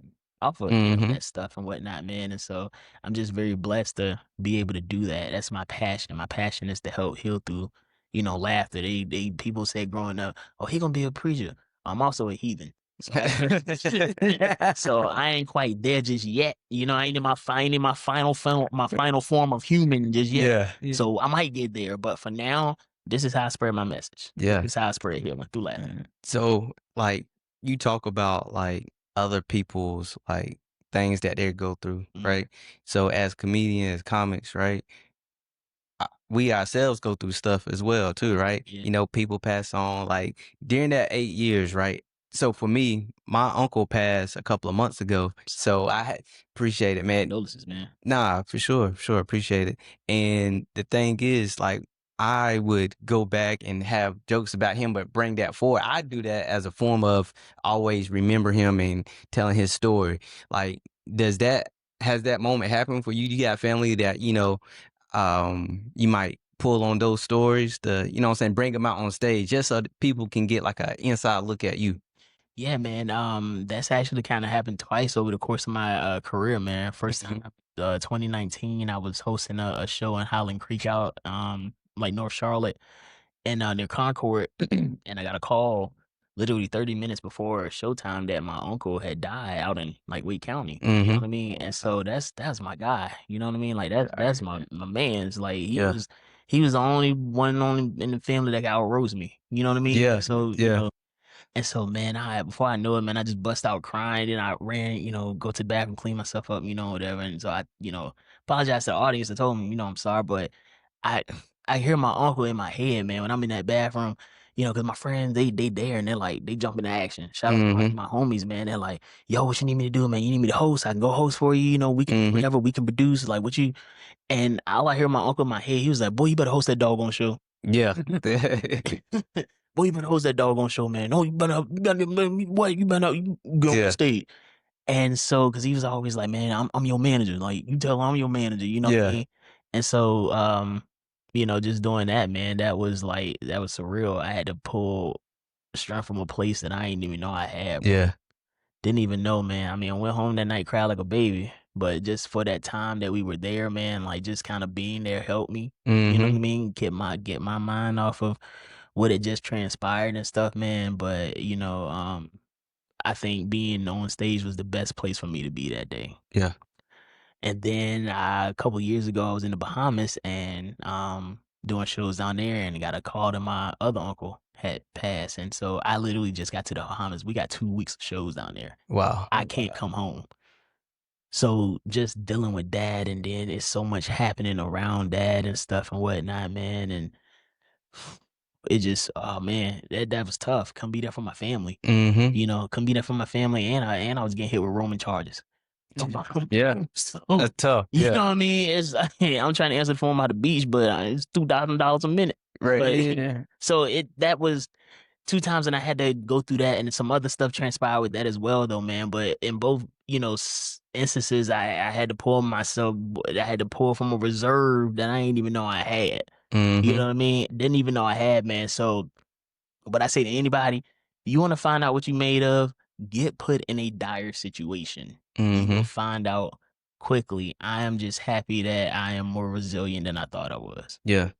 off of that stuff and whatnot, man. And so I'm just very blessed to be able to do that. That's my passion. My passion is to help heal through, laughter. They people say growing up, oh, he gonna be a preacher. I'm also a heathen. So I ain't quite there just yet. I ain't in my final form of human just yet. Yeah. So I might get there, but for now, this is how I spread my message. Yeah. This is how I spread healing through laughter. So, like, you talk about like other people's like things that they go through, right? So as comedians, comics, right? We ourselves go through stuff as well too, right? Yeah. You know, people pass on like during that 8 years, right? So for me, my uncle passed a couple of months ago. So appreciate it, man. Condolences, man. Nah, for sure, appreciate it. And the thing is, like, I would go back and have jokes about him, but bring that forward. I do that as a form of always remember him and telling his story. Like, has that moment happened for you? You got family that, you might pull on those stories to, you know what I'm saying, bring them out on stage just so that people can get like an inside look at you. Yeah, man. That's actually kind of happened twice over the course of my career, man. First time, 2019, I was hosting a show in Highland Creek out, like North Charlotte, and near Concord, and I got a call literally 30 minutes before showtime that my uncle had died out in like Wake County. You know what I mean? And so that's my guy. You know what I mean? Like that's my man's. Like he was the only one in the family that got roast me. You know what I mean? Yeah. So Yeah. and so, man, before I know it, man, I just bust out crying. Then I ran, go to the bathroom, clean myself up, whatever. And so I, apologized to the audience. I told them, I'm sorry, but I I hear my uncle in my head, man, when I'm in that bathroom, because my friends, they there and they're like, they jump into action. Shout out to my homies, man. They're like, yo, what you need me to do, man? You need me to host? I can go host for you. We can, whatever, we can produce. Like, what you, and all I hear my uncle in my head, he was like, boy, you better host that doggone show. Yeah. Boy, you better host that doggone show, man. No, you better go on stage. And so, because he was always like, man, I'm your manager. Like, you tell him I'm your manager, you know what I mean? And so, just doing that, man, that was surreal. I had to pull strength from a place that I didn't even know I had. Yeah. Didn't even know, man. I mean, I went home that night, cried like a baby. But just for that time that we were there, man, like just kind of being there helped me. You know what I mean? Get my mind off of what had just transpired and stuff, man. But I think being on stage was the best place for me to be that day. Yeah. And then a couple years ago, I was in the Bahamas and doing shows down there, and got a call that my other uncle had passed, and so I literally just got to the Bahamas. We got 2 weeks of shows down there. Wow. I can't come home. So just dealing with that, and then it's so much happening around that and stuff and whatnot, man. And it just, oh man, that was tough. Come be there for my family, come be there for my family, and I was getting hit with Roman charges. Yeah, So, that's tough. you know what I mean? It's I'm trying to answer the phone by the beach, but it's $2,000 a minute. Right. But, so that was 2 times, and I had to go through that, and some other stuff transpired with that as well, though, man. But in both, instances, I had to pull myself. I had to pull from a reserve that I didn't even know I had. You know what I mean? Didn't even know I had, man. So, but I say to anybody, you want to find out what you made of, get put in a dire situation. You will find out quickly. I am just happy that I am more resilient than I thought I was. Yeah.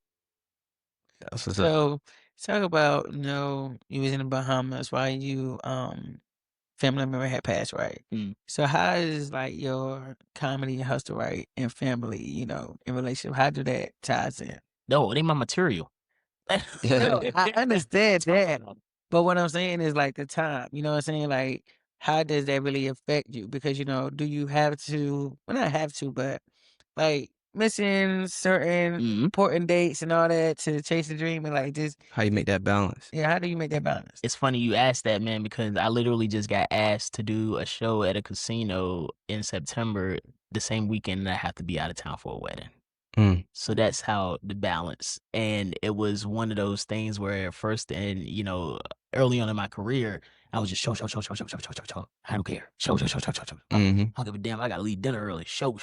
So talk about, you was in the Bahamas while you family member had passed, right? So how is like your comedy and hustle, right, and family, in relationship? How do that ties in? No, it ain't my material. No, I understand that, but what I'm saying is like the time. You know what I'm saying? Like, how does that really affect you? Because do you have to? Well, not have to, but like missing certain important dates and all that to chase the dream, and like just how you make that balance? Yeah, how do you make that balance? It's funny you asked that, man, because I literally just got asked to do a show at a casino in September, the same weekend that I have to be out of town for a wedding. So that's how the balance. And it was one of those things where at first, and early on in my career, I was just show. I don't care. Show. I don't give a damn. I gotta leave dinner early. Show.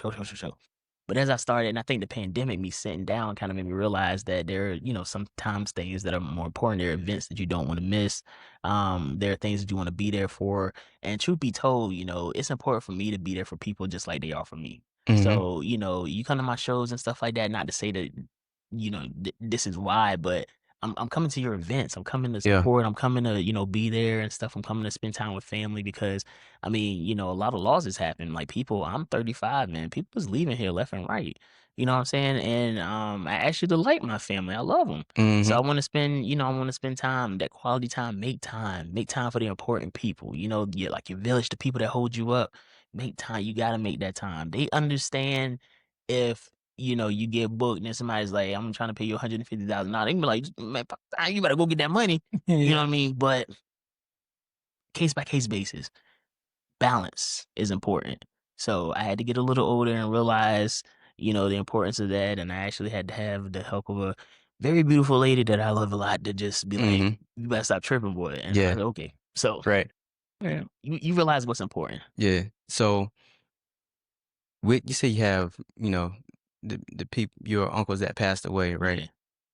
But as I started, and I think the pandemic, me sitting down, kind of made me realize that there are, sometimes things that are more important. There are events that you don't want to miss. There are things that you want to be there for. And truth be told, it's important for me to be there for people just like they are for me. So, you come to my shows and stuff like that, not to say that, this is why, but I'm coming to your events. I'm coming to Yeah. support. I'm coming to, be there and stuff. I'm coming to spend time with family because, I mean, a lot of losses happen. Like people, I'm 35, man. People is leaving here left and right. You know what I'm saying? And I actually like my family. I love them. So I want to spend, I want to spend time, that quality time. Make time for the important people. Like your village, the people that hold you up. Make time. You got to make that time. They understand if you get booked and somebody's like, I'm trying to pay you $150,000. They can be like, man, you better go get that money. You know what I mean? But case by case basis, balance is important. So I had to get a little older and realize, the importance of that. And I actually had to have the help of a very beautiful lady that I love a lot to just be like, you better stop tripping, boy. And I Yeah. was like, okay. So Right. Yeah. you realize what's important. Yeah. So you say you have, the people, your uncles that passed away, right? Yeah.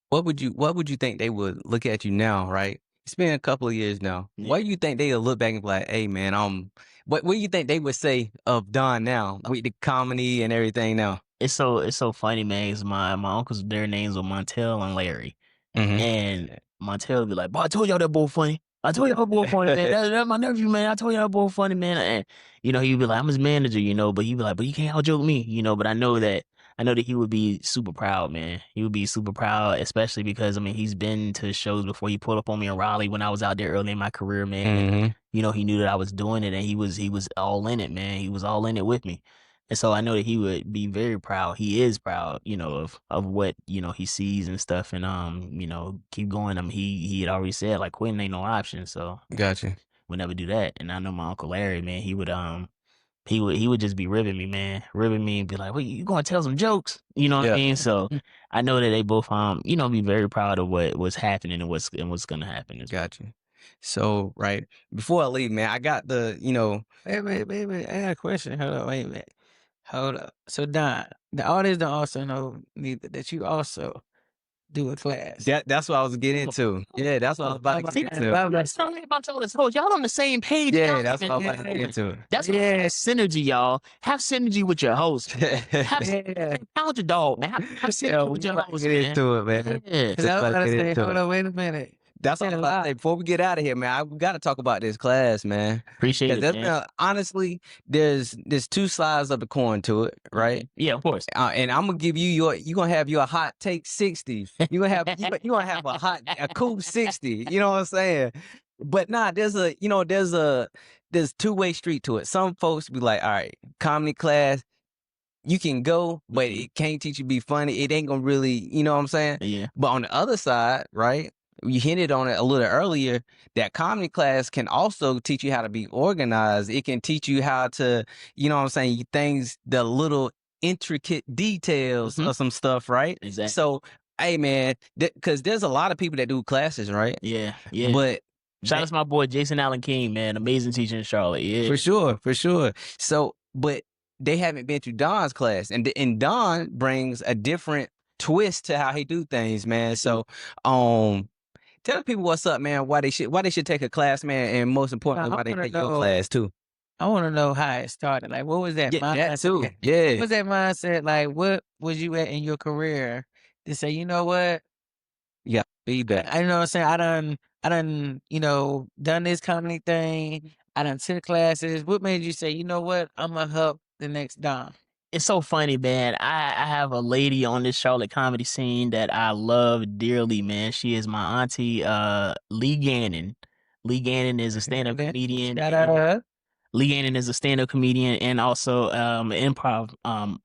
What would you think they would look at you now, right? It's been a couple of years now. Yeah. What do you think they'll look back and be like, hey man, what do you think they would say of Don now with the comedy and everything now? It's so funny, man. 'Cause my uncles, their names were Montel and Larry. And Montel would be like, boy, I told y'all that boy funny. I told y'all that boy funny, man. That's my nephew, man. I told y'all that boy funny, man. And he'd be like, I'm his manager, but he'd be like, but you can't out joke me, but I know that he would be super proud, man. He would be super proud, especially because I mean he's been to shows before. He pulled up on me in Raleigh when I was out there early in my career, man. And, he knew that I was doing it and he was all in it, man. He was all in it with me. And so I know that he would be very proud. He is proud, of what, he sees and stuff and keep going. I mean he had already said like quitting ain't no option. So Gotcha. we'll never do that. And I know my Uncle Larry, man, he would just be ribbing me, man. Ribbing me and be like, well, you gonna tell some jokes? You know what I mean? So I know that they both be very proud of what's happening and what's gonna happen as well. Gotcha. So, right, before I leave, man, I got the, Wait, I got a question. Hold on, wait a minute. Hold up. So Don, the audience don't also know neither that you also do a class. that's what I was getting into. Yeah, that's what I was about to get into. That's what I'm about to tell this whole y'all on the same page. Yeah, that's what I was about to get into. That's synergy, y'all. Have synergy with your host. Count your dog, man. Have synergy with your host, Get into it, man. Yeah. Cause I was about to say, hold on, wait a minute. That's what I'm about to say. Before we get out of here, man, we got to talk about this class, man. Appreciate it, man. Honestly, there's two sides of the coin to it, right? Yeah, of course. And I'm gonna give you you're gonna have your hot take 60. You're gonna have a cool 60. You know what I'm saying? But nah, there's two-way street to it. Some folks be like, all right, comedy class, you can go, but it can't teach you to be funny. It ain't gonna really, you know what I'm saying? Yeah. But on the other side, right? You hinted on it a little earlier, that comedy class can also teach you how to be organized. It can teach you how to, you know what I'm saying, the little intricate details of some stuff, right? Exactly. So, hey, man, because there's a lot of people that do classes, right? Yeah. But shout out to my boy Jason Allen King, man. Amazing teacher in Charlotte. Yeah. For sure. So, but they haven't been to Don's class. And Don brings a different twist to how he do things, man. So, tell people what's up, man. Why they should take a class, man, and most importantly, why they take your class too. I want to know how it started. Like, what was that mindset? That too. Yeah. What was that mindset? Like, what was you at in your career to say, you know what? Yeah, feedback. I know what I'm saying. I done, done this comedy thing. I done took classes. What made you say, you know what? I'm gonna help the next Don? It's so funny, man. I have a lady on this Charlotte comedy scene that I love dearly, man. She is my auntie, Lee Gannon. Lee Gannon is a stand-up comedian. Shout out to her. Lee Gannon is a stand-up comedian and also an improv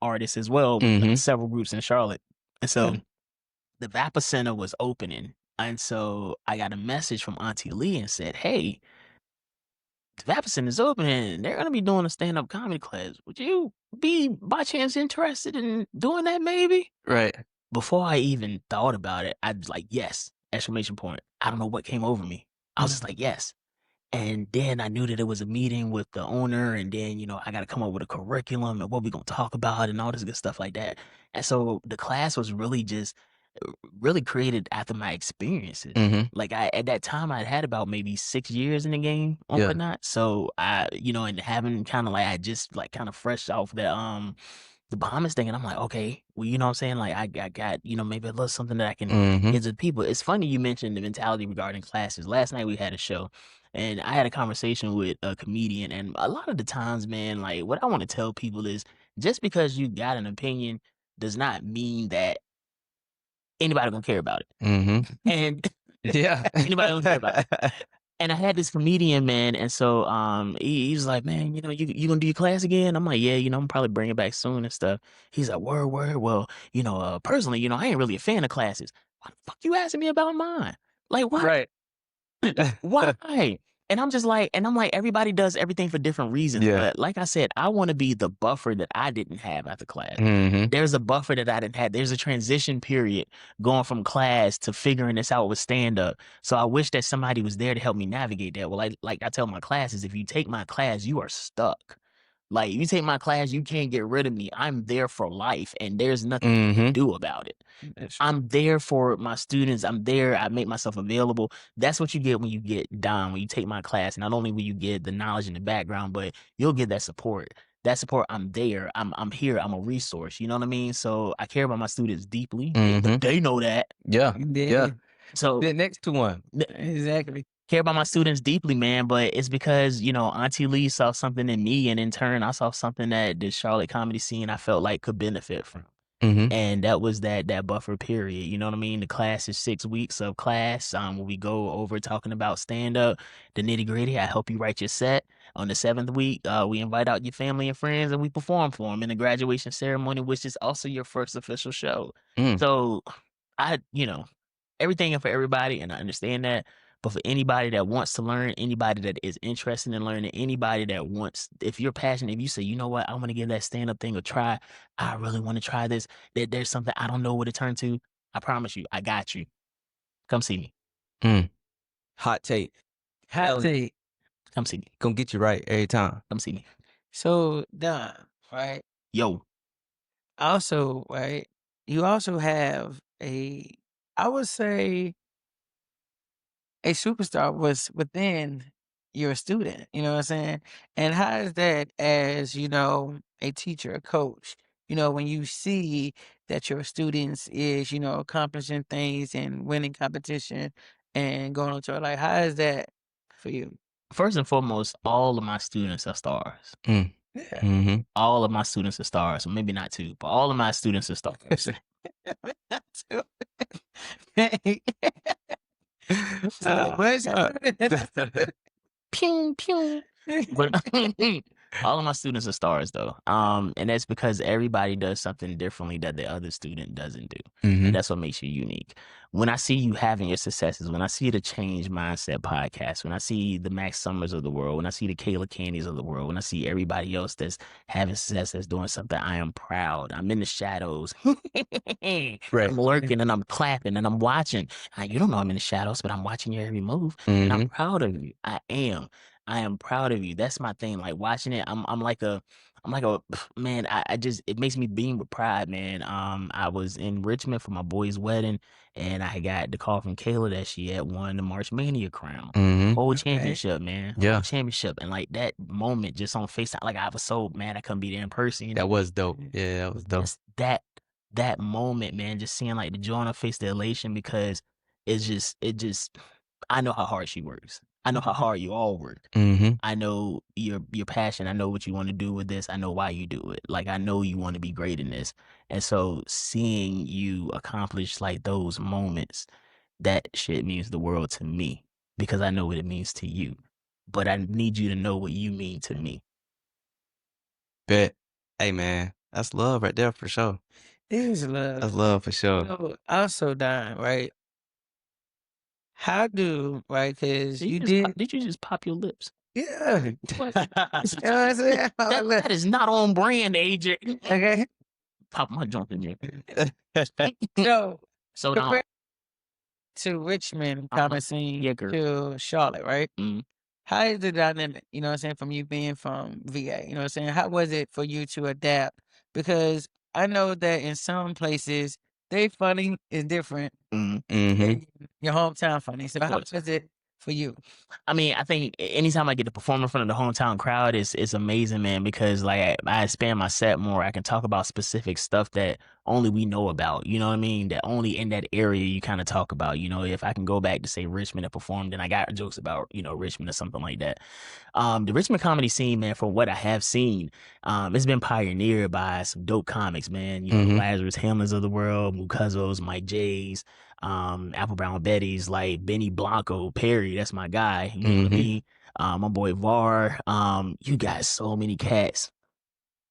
artist as well. Several groups in Charlotte. And so the Vapa Center was opening. And so I got a message from Auntie Lee and said, hey, the Vapa Center is opening and they're going to be doing a stand-up comedy class. Would you be by chance interested in doing that maybe? Right. Before I even thought about it, I was like, yes, exclamation point. I don't know what came over me. I was just like, yes. And then I knew that it was a meeting with the owner and then, I got to come up with a curriculum and what we going to talk about and all this good stuff like that. And so the class was really created after my experiences. Like at that time I'd had about maybe 6 years in the game or whatnot. So I, and having kind of like, I just like kind of fresh off the Bahamas thing, and I'm like, okay, well, you know what I'm saying? Like, I got, maybe a little something that I can Mm-hmm. give to people. It's funny you mentioned the mentality regarding classes. Last night we had a show, and I had a conversation with a comedian, and a lot of the times, man, like, what I want to tell people is just because you got an opinion does not mean that anybody gonna care about it. Mm-hmm. And Yeah. anybody gonna care about it. And I had this comedian, man, and so he was like, man, you gonna do your class again? I'm like, yeah, I'm gonna probably bring it back soon and stuff. He's like, word. Well, personally, I ain't really a fan of classes. Why the fuck you asking me about mine? Like, what? Right. Why? And I'm like, everybody does everything for different reasons. Yeah. But like I said, I want to be the buffer that I didn't have after class. Mm-hmm. There's a buffer that I didn't have. There's a transition period going from class to figuring this out with stand up. So I wish that somebody was there to help me navigate that. Well, like I tell my classes, if you take my class, you are stuck. Like, you take my class, you can't get rid of me. I'm there for life, and there's nothing you can do about it. I'm there for my students. I'm there. I make myself available. That's what you get when you get down, when you take my class. Not only will you get the knowledge and the background, but you'll get that support. That support, I'm there. I'm here. I'm a resource. You know what I mean? So I care about my students deeply. They know that. Yeah. Yeah. So The next one. Exactly. care about my students deeply, man, but it's because, Auntie Lee saw something in me, and in turn, I saw something that the Charlotte comedy scene I felt like could benefit from. Mm-hmm. And that was that buffer period. You know what I mean? The class is 6 weeks of class. When we go over talking about stand up, the nitty gritty, I help you write your set. On the 7th week, we invite out your family and friends, and we perform for them in the graduation ceremony, which is also your first official show. So everything for everybody, and I understand that. But for anybody that wants to learn, anybody that is interested in learning, anybody that wants, if you're passionate, if you say, you know what, I want to give that stand up thing a try, I really want to try this, that there's something I don't know what to turn to, I promise you, I got you. Come see me. Hot take. Hot take. Come see me. Gonna get you right every time. Come see me. So, Don, right? Yo. Also, right, you also have I would say, a superstar was within your student, you know what I'm saying? And how is that as, a teacher, a coach, when you see that your students is, accomplishing things and winning competition and going on tour, like, how is that for you? First and foremost, all of my students are stars. Yeah. Mm-hmm. All of my students are stars. So maybe not 2, but all of my students are stars. Pew, pew. But all of my students are stars, though. And that's because everybody does something differently that the other student doesn't do. And that's what makes you unique. When I see you having your successes, when I see the Change Mindset podcast, when I see the Max Summers of the world, when I see the Kayla Candys of the world, when I see everybody else that's having success, that's doing something, I am proud. I'm in the shadows. Right. I'm lurking and I'm clapping and I'm watching. You don't know I'm in the shadows, but I'm watching your every move. And I'm proud of you. I am proud of you. That's my thing. Like, watching it, I'm like a man. I just, it makes me beam with pride, man. I was in Richmond for my boy's wedding, and I got the call from Kayla that she had won the March Mania crown, whole championship, man. Yeah. Whole championship, and like that moment just on FaceTime, like I was so mad I couldn't be there in person. That was dope. Yeah, that was dope. Just that moment, man. Just seeing like the joy on her face, the elation, because it just. I know how hard she works. I know how hard you all work. I know your passion. I know what you want to do with this. I know why you do it. Like, I know you want to be great in this. And so seeing you accomplish like those moments, that shit means the world to me, because I know what it means to you. But I need you to know what you mean to me. Bet. Hey, man, that's love right there for sure. It is love. That's love for sure. Also, Don, right? How do, right? Because Did you just pop your lips? Yeah. What? You know what I'm saying? that is not on brand, AJ. Okay. Pop my junk in there. So now, to Richmond coming to Charlotte, right? How is the dynamic, you know what I'm saying, from you being from VA? You know what I'm saying? How was it for you to adapt? Because I know that in some places, they funny is different. Your hometown funny. So how was it for you? I mean, I think anytime I get to perform in front of the hometown crowd, it's amazing, man, because like I expand my set more. I can talk about specific stuff that only we know about, you know what I mean? That only in that area you kind of talk about. You know, if I can go back to say Richmond and perform, then I got jokes about, you know, Richmond or something like that. The Richmond comedy scene, man, from what I have seen, it's been pioneered by some dope comics, man. You know, the Lazarus Hamlins of the world, Mukuzos, Mike J's, Apple Brown Betty's, like Benny Blanco, Perry, that's my guy. You know what I mean? My boy Var. You got so many cats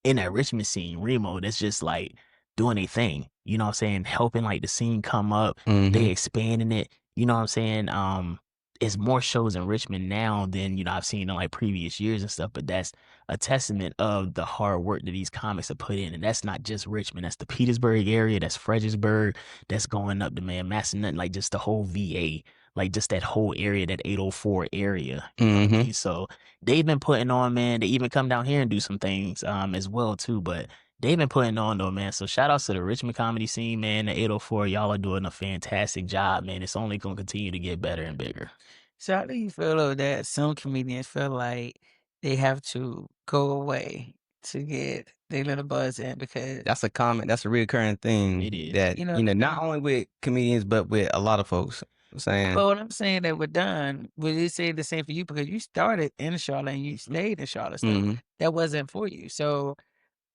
in that Richmond scene, Remo, that's just like doing a thing. You know what I'm saying? Helping like the scene come up. They expanding it. You know what I'm saying? It's more shows in Richmond now than, you know, I've seen in like previous years and stuff, but that's a testament of the hard work that these comics have put in. And that's not just Richmond. That's the Petersburg area. That's Fredericksburg. That's going up to, man, Massanutten, like just the whole VA, like just that whole area, that 804 area. You know what I mean? So they've been putting on, man. They even come down here and do some things as well too, but they've been putting on though, man. So shout outs to the Richmond comedy scene, man. The 804, y'all are doing a fantastic job, man. It's only gonna continue to get better and bigger. So how do you feel though that some comedians feel like they have to go away to get their little buzz in? Because That's a recurring thing. It is. That, You know- you know, not only with comedians, but with a lot of folks. I'm saying, but what I'm saying that we're done, would you say the same for you? Because you started in Charlotte and you stayed in Charlotte, so that wasn't for you. So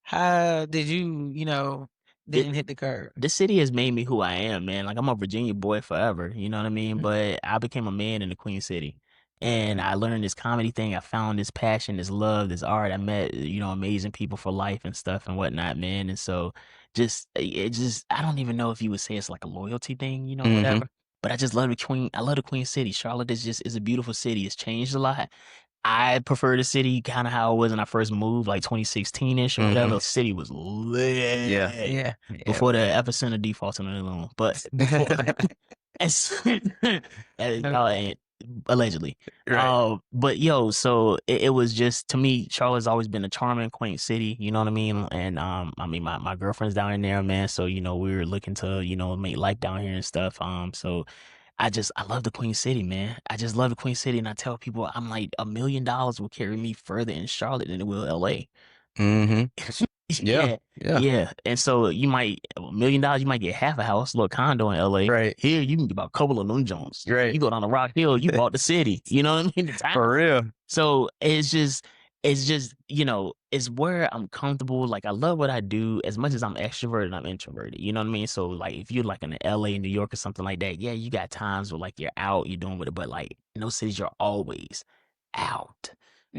how did you, you know, didn't hit the curve? This city has made me who I am, man. Like I'm a Virginia boy forever, you know what I mean? But I became a man in the Queen City. And I learned this comedy thing. I found this passion, this love, this art. I met, you know, amazing people for life and stuff and whatnot, man. And so I don't even know if you would say it's like a loyalty thing, you know, whatever. But I just love the Queen. I love the Queen City. Charlotte is a beautiful city. It's changed a lot. I prefer the city kind of how it was when I first moved, like 2016-ish or whatever. The city was lit. Yeah. Before the epicenter defaults on the loan. But before, y'all ain't, allegedly. Right. But yo, so it was just, to me, Charlotte's always been a charming, quaint city, you know what I mean? And I mean my girlfriend's down in there, man. So, you know, we were looking to, you know, make life down here and stuff. So I love the Queen City, man. I just love the Queen City. And I tell people, I'm like, $1 million will carry me further in Charlotte than it will LA. Yeah. Yeah. And so you might, $1 million, you might get half a house, little condo in LA. Right. Here, you can get about a couple of them Jones. Right. You go down to Rock Hill, you bought the city. You know what I mean? For real. So it's just, you know, it's where I'm comfortable. Like I love what I do as much as I'm extroverted, I'm introverted. You know what I mean? So like if you're like in LA, New York or something like that, yeah, you got times where like you're out, you're doing with it, but like in those cities, you're always out,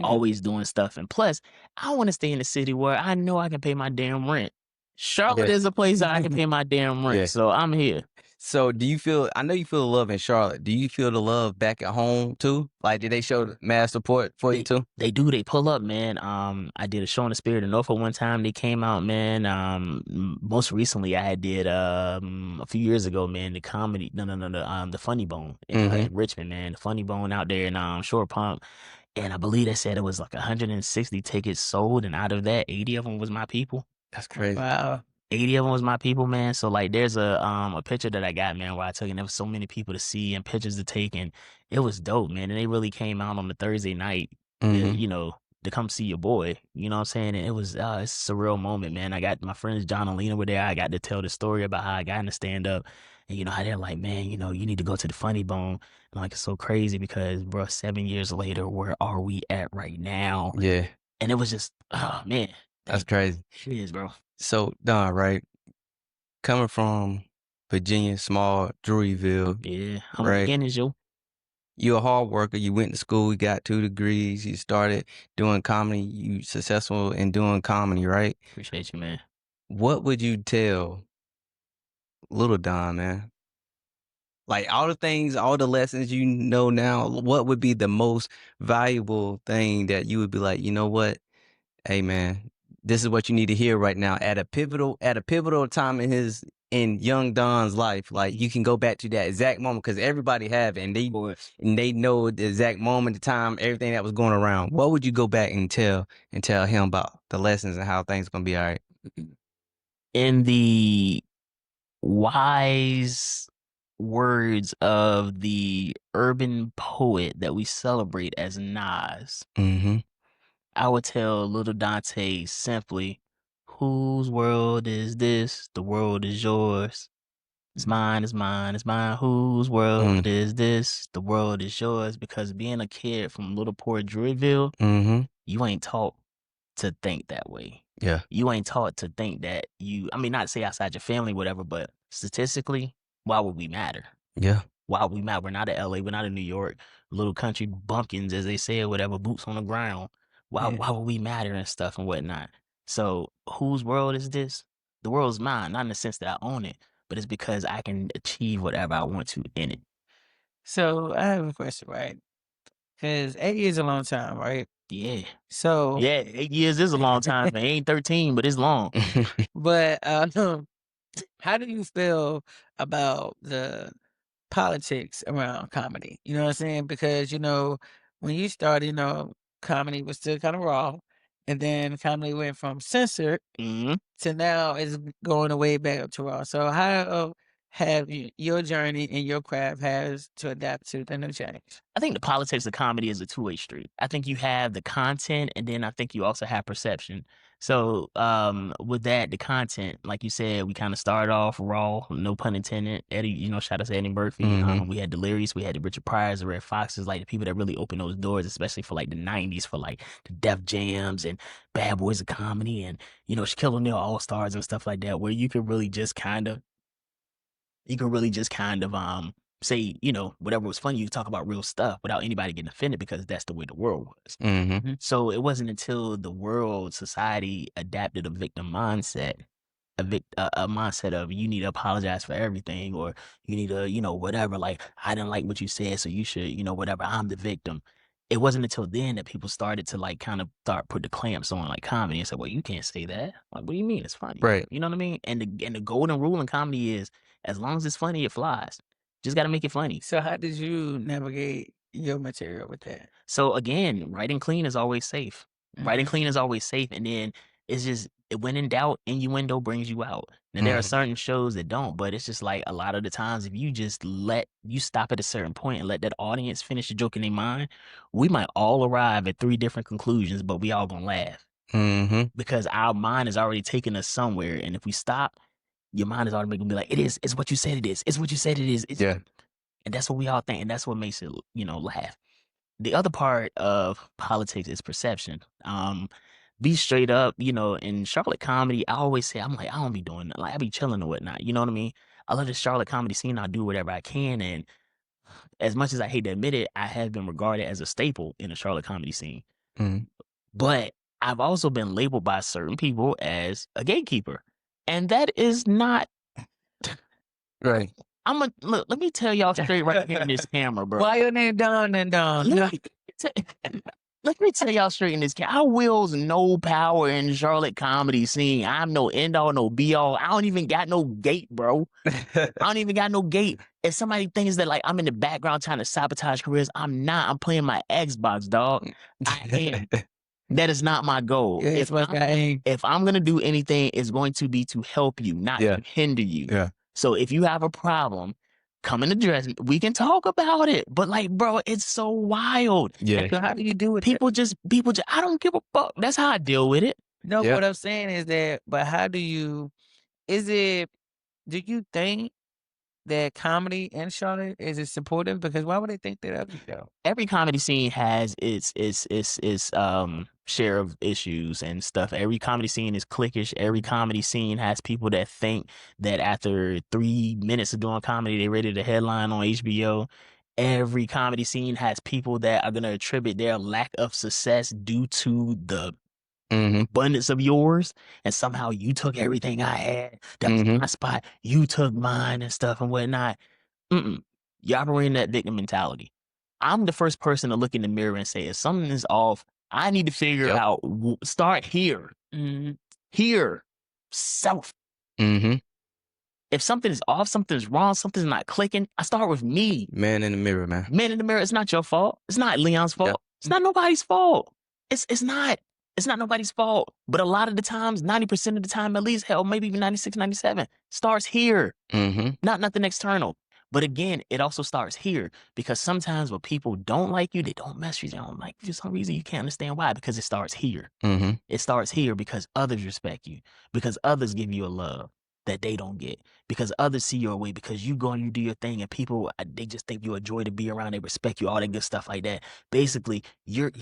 always doing stuff. And plus, I want to stay in a city where I know I can pay my damn rent. Charlotte is a place that I can pay my damn rent. So I'm here. So I know you feel the love in Charlotte. Do you feel the love back at home too? Like, did they show mad support for you too? They do. They pull up, man. I did a show in the Spirit of Norfolk one time. They came out, man. Most recently I did a few years ago, man, the comedy, the Funny Bone in Richmond, man. The Funny Bone out there in Shore Pump. And I believe they said it was like 160 tickets sold, and out of that, 80 of them was my people. That's crazy. Wow. 80 of them was my people, man. So like there's a picture that I got, man, where I took, and there was so many people to see and pictures to take, and it was dope, man. And they really came out on the Thursday night, you know, to come see your boy. You know what I'm saying? And it was it's a surreal moment, man. I got my friends John and Lena were there. I got to tell the story about how I got into stand up. And you know how they're like, man, you know, you need to go to the Funny Bone. And like it's so crazy because, bro, 7 years later, where are we at right now? Yeah. And it was just, oh man. That's crazy. It is, bro. So, Don, right? Coming from Virginia, small Druryville. Yeah. I'm right? beginnings, yo. You're a hard worker. You went to school. You got 2 degrees. You started doing comedy. You successful in doing comedy, right? Appreciate you, man. What would you tell little Don, man? Like all the lessons you know now, what would be the most valuable thing that you would be like, you know what? Hey man, this is what you need to hear right now at a pivotal time in young Don's life. Like you can go back to that exact moment because everybody have it and they know the exact moment, the time, everything that was going around. What would you go back and tell him about the lessons and how things gonna be all right? In the wise words of the urban poet that we celebrate as Nas, Mm-hmm. I would tell little Dante simply, whose world is this? The world is yours. It's mine, it's mine, it's mine. Whose world is this? The world is yours. Because being a kid from little poor Druidville, Mm-hmm. you ain't taught to think that way. Yeah. You ain't taught to think that I mean, not to say outside your family, whatever, but statistically, why would we matter? Yeah. Why would we matter? We're not in LA, we're not in New York, little country bumpkins, as they say, or whatever, boots on the ground. Why would we matter and stuff and whatnot? So whose world is this? The world's mine, not in the sense that I own it, but it's because I can achieve whatever I want to in it. So I have a question, right? Because 8 years is a long time, right? Yeah. So Yeah, 8 years is a long time. It ain't 13, but it's long. but how do you feel about the politics around comedy? You know what I'm saying? Because when you started, comedy was still kind of raw, and then comedy went from censored to now it's going way back up to raw. So how have your journey and your craft has to adapt to the new change? I think the politics of comedy is a two-way street. I think you have the content, and then I think you also have perception. So with that, the content, like you said, we kind of started off raw, no pun intended. Eddie, shout out to Eddie Murphy. We had Delirious, we had the Richard Pryors, the Red Foxes, like the people that really opened those doors, especially for like the 90s, for like the Def Jams and Bad Boys of Comedy and, Shaquille O'Neal All-Stars and stuff like that, where you could really just kind of say, whatever was funny, you talk about real stuff without anybody getting offended because that's the way the world was. Mm-hmm. So it wasn't until the world, society adapted a victim mindset, a mindset of you need to apologize for everything, or you need to, whatever, like, I didn't like what you said, so you should, whatever, I'm the victim. It wasn't until then that people started to like kind of put the clamps on like comedy and say, well, you can't say that. Like, what do you mean? It's funny. Right. You know what I mean? And the golden rule in comedy is as long as it's funny, it flies. Just got to make it funny. So how did you navigate your material with that? So again, writing clean is always safe. Writing clean is always safe. And then it's just, when in doubt, innuendo brings you out. Now, there are certain shows that don't, but it's just like a lot of the times, if you just you stop at a certain point and let that audience finish the joke in their mind, we might all arrive at 3 different conclusions, but we all gonna laugh. Because our mind has already taken us somewhere. And if we stop, your mind is automatically gonna be like, it's what you said it is. It's what you said it is. Yeah. And that's what we all think. And that's what makes it, laugh. The other part of politics is perception. Be straight up, in Charlotte comedy, I always say, I'm like, I don't be doing that. Like, I be chilling or whatnot. You know what I mean? I love the Charlotte comedy scene. I do whatever I can. And as much as I hate to admit it, I have been regarded as a staple in the Charlotte comedy scene. But I've also been labeled by certain people as a gatekeeper. And that is not Right. look, let me tell y'all straight right here in this camera, bro. Why your name Don and Don? Let me tell y'all straight in this camera. I wields no power in Charlotte comedy scene. I'm no end all, no be all. I don't even got no gate, bro. I don't even got no gate. If somebody thinks that like I'm in the background trying to sabotage careers, I'm not. I'm playing my Xbox, dog. I am. That is not my goal. Yeah, if I'm gonna do anything, it's going to be to help you, not to hinder you. Yeah. So if you have a problem, come and address me. We can talk about it. But like, bro, it's so wild. Yeah. So how do you do it? People just, I don't give a fuck. That's how I deal with it. No, Yeah. what I'm saying is that, but how do you, do you think that comedy in Charlotte is it supportive? Because why would they think that of you though? Every comedy scene has its share of issues and stuff. Every comedy scene is cliquish. Every comedy scene has people that think that after 3 minutes of doing comedy, they're ready to headline on HBO. Every comedy scene has people that are gonna attribute their lack of success due to the abundance of yours, and somehow you took everything I had. That was my spot. You took mine and stuff and whatnot. You're operating that victim mentality. I'm the first person to look in the mirror and say, if something is off, I need to figure out. Start here. Here, self. If something is off, something's wrong, something's not clicking, I start with me. Man in the mirror, man. Man in the mirror. It's not your fault. It's not Leon's fault. It's not nobody's fault. It's not. It's not nobody's fault. But a lot of the times, 90% of the time, at least, hell, maybe even 96, 97, starts here. Not nothing external. But again, it also starts here because sometimes when people don't like you, they don't mess with you. They don't like you for some reason. You can't understand why, because it starts here. Mm-hmm. It starts here because others respect you, because others give you a love that they don't get, because others see your way, because you go and you do your thing, and people, they just think you're a joy to be around. They respect you, all that good stuff like that. Basically, you're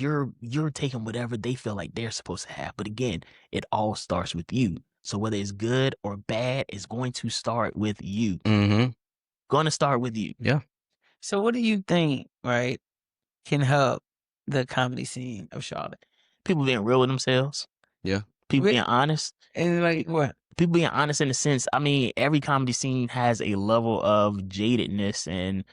taking whatever they feel like they're supposed to have. But again, it all starts with you. So whether it's good or bad, it's going to start with you. Mm-hmm. Going to start with you. Yeah. So what do you think, right, can help the comedy scene of Charlotte? People being real with themselves. Yeah. People being honest. And like what? People being honest in the sense, I mean, every comedy scene has a level of jadedness, and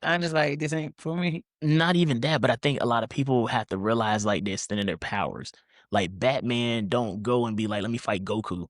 I'm just like, this ain't for me. not even that, but I think a lot of people have to realize like they're extending their powers. Like Batman don't go and be like, let me fight Goku.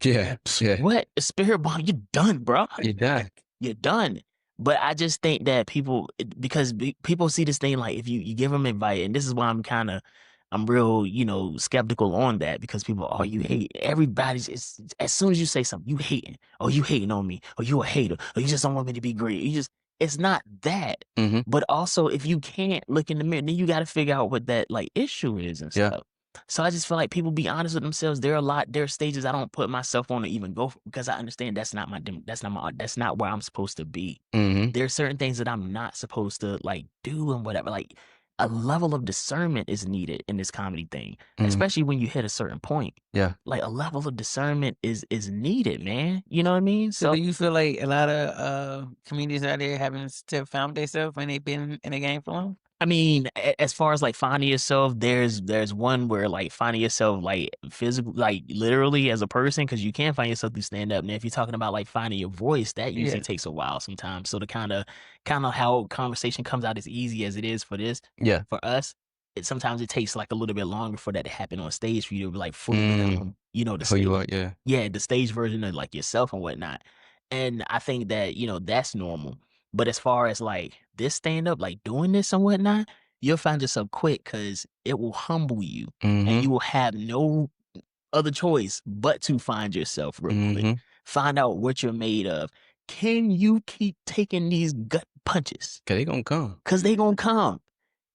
Yeah. Yeah. What? A spirit bomb, you're done, bro. You're done. You're done. But I just think that people, because people see this thing like if you give them advice, and this is why I'm real, skeptical on that, because people, oh, you hate everybody's. It's as soon as you say something, you hating, oh, you hating on me, or you a hater, or you just don't want me to be great. It's not that. Mm-hmm. But also, if you can't look in the mirror, then you got to figure out what that like issue is and Yeah. stuff. So I just feel like people be honest with themselves. There are stages I don't put myself on to even go for, because I understand that's not where I'm supposed to be. Mm-hmm. There are certain things that I'm not supposed to like do and whatever. Like a level of discernment is needed in this comedy thing, Mhm. especially when you hit a certain point. Yeah. Like a level of discernment is needed, man. You know what I mean? So do you feel like a lot of comedians out there haven't still found themselves when they've been in the game for long? I mean, as far as like finding yourself, there's one where like finding yourself like physical, like literally as a person, because you can find yourself through stand up. Now, if you're talking about like finding your voice, that usually Yeah. takes a while sometimes. So to kind of how conversation comes out as easy as it is for Yeah. us, sometimes it takes like a little bit longer for that to happen on stage for you to be like fully become, the Who stage. you are? Yeah. Yeah, the stage version of like yourself and whatnot. And I think that, that's normal. But as far as like this stand up, like doing this and whatnot, you'll find yourself quick because it will humble you, and Mm-hmm. you will have no other choice but to find yourself real quick. Mm-hmm. Find out what you're made of. Can you keep taking these gut punches? Cause they gonna come. Because they going to come.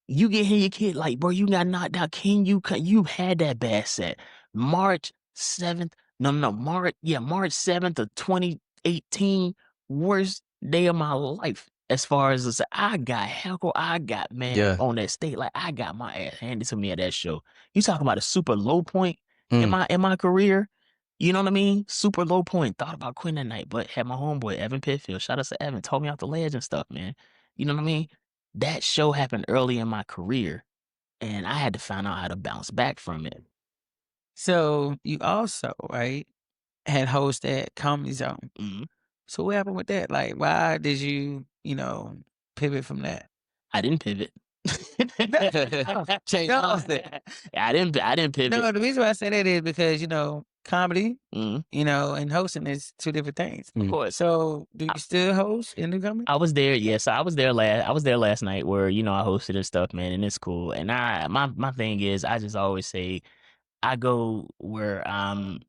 You get here, your kid, like, bro, you got knocked out. You've had that bad set. March 7th, March 7th of 2018, worst day of my life. As far as I got heckled, I got mad Yeah. on that stage. Like, I got my ass handed to me at that show. You talking about a super low point in Mm. my career? You know what I mean? Super low point. Thought about quitting that night, but had my homeboy, Evan Pitfield, shout out to Evan, told me off the ledge and stuff, man. You know what I mean? That show happened early in my career, and I had to find out how to bounce back from it. So you also, right, had hosted Comedy Zone. Mhm. So what happened with that? Like, why did you, pivot from that? I didn't pivot. Change mindset. I didn't pivot. No, the reason why I say that is because, comedy, Mhm. and hosting is two different things. Of course. So do you still host in New Comedy? I was there, yes. I was there last night where, I hosted and stuff, man, and it's cool. And my thing is, I just always say I go where I'm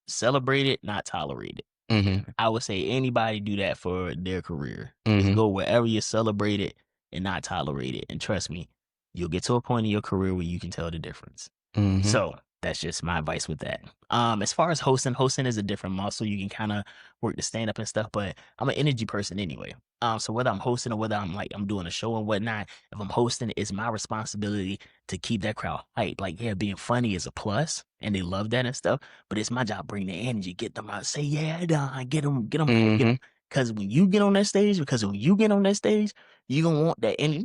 celebrated, not tolerated. Mm-hmm. I would say anybody do that for their career. Mhm. Just go wherever you're celebrated and not tolerated. And trust me, you'll get to a point in your career where you can tell the difference. Mm-hmm. So that's just my advice with that. As far as hosting is a different muscle. You can kind of work the stand up and stuff, but I'm an energy person anyway. So whether I'm hosting or whether I'm doing a show and whatnot, if I'm hosting, it's my responsibility to keep that crowd hype. Like, yeah, being funny is a plus and they love that and stuff, but it's my job bring the energy, get them out, say, yeah, Don, get them. Mm-hmm. Because when you get on that stage, you're going to want that energy.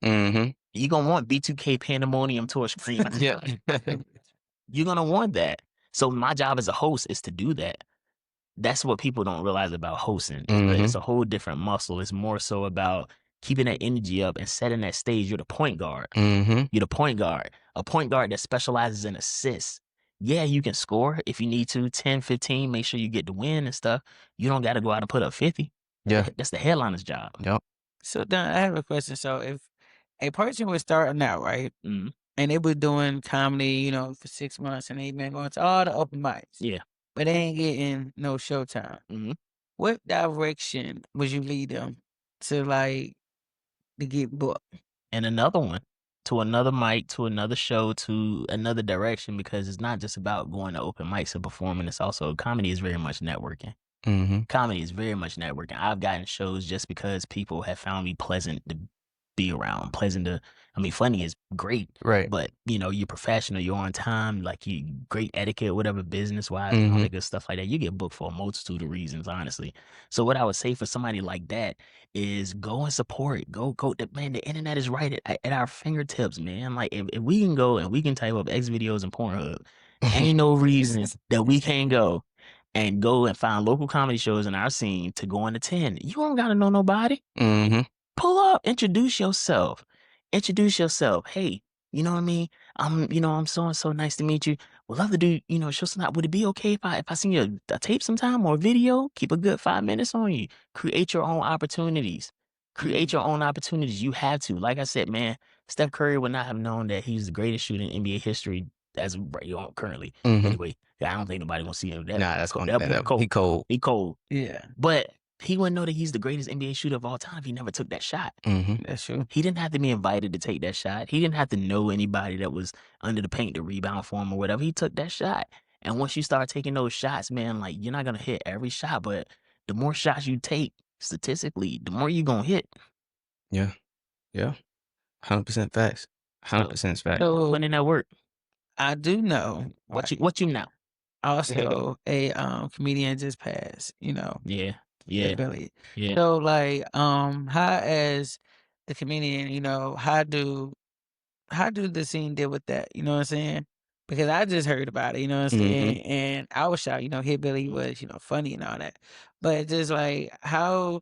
Mm-hmm. You're going to want B2K Pandemonium Tour scream. Yeah. You're going to want that. So my job as a host is to do that. That's what people don't realize about hosting. It's a whole different muscle. It's more so about keeping that energy up and setting that stage. You're the point guard. Mm-hmm. You're the point guard. A point guard that specializes in assists. Yeah, you can score if you need to, 10, 15, make sure you get the win and stuff. You don't got to go out and put up 50. Yeah. That's the headliner's job. Yep. So Don, I have a question. So if a person was starting out, right, Mhm. and they were doing comedy, for 6 months, and they been going to all the open mics, Yeah. but they ain't getting no showtime. Mhm. what direction would you lead them to get booked? And another one, to another mic, to another show, to another direction, because it's not just about going to open mics and performing. It's also comedy is very much networking. Mm-hmm. Comedy is very much networking. I've gotten shows just because people have found me pleasant to be around, funny is great, Right. but you're professional, you're on time, like you great etiquette, whatever, business wise, Mm-hmm. all that good stuff like that. You get booked for a multitude of reasons, honestly. So what I would say for somebody like that is go and support. Go, man. The internet is right at our fingertips, man. Like if we can go and we can type up X videos and Pornhub, ain't no reason that we can't go and find local comedy shows in our scene to go and attend. You don't gotta know nobody. Mm-hmm. Pull up, introduce yourself. Introduce yourself. Hey, you know what I mean? I'm so and so, nice to meet you. Would love to do, show some. Would it be okay if I send you a tape sometime or a video? Keep a good 5 minutes on you. Create your own opportunities. Create your own opportunities. You have to. Like I said, man, Steph Curry would not have known that he's the greatest shooter in NBA history as currently. Mm-hmm. Anyway, I don't think nobody gonna see him. Nah, that's cold. gonna That cold. He cold. He cold. Yeah, But he wouldn't know that he's the greatest NBA shooter of all time if he never took that shot. Mm-hmm. that's true. He didn't have to be invited to take that shot. He didn't have to know anybody that was under the paint to rebound for him or whatever. He took that shot. And once you start taking those shots, man, like you're not gonna hit every shot, but the more shots you take, statistically, the more you're gonna hit. Yeah. 100% facts. 100% facts. So Put in that work. I do know What you know? also a comedian just passed, Yeah. Billy. Yeah. So how as the comedian, how do the scene deal with that? You know what I'm saying? Because I just heard about it, you know what I'm saying? And I was shocked, Hillbilly was, funny and all that. But just how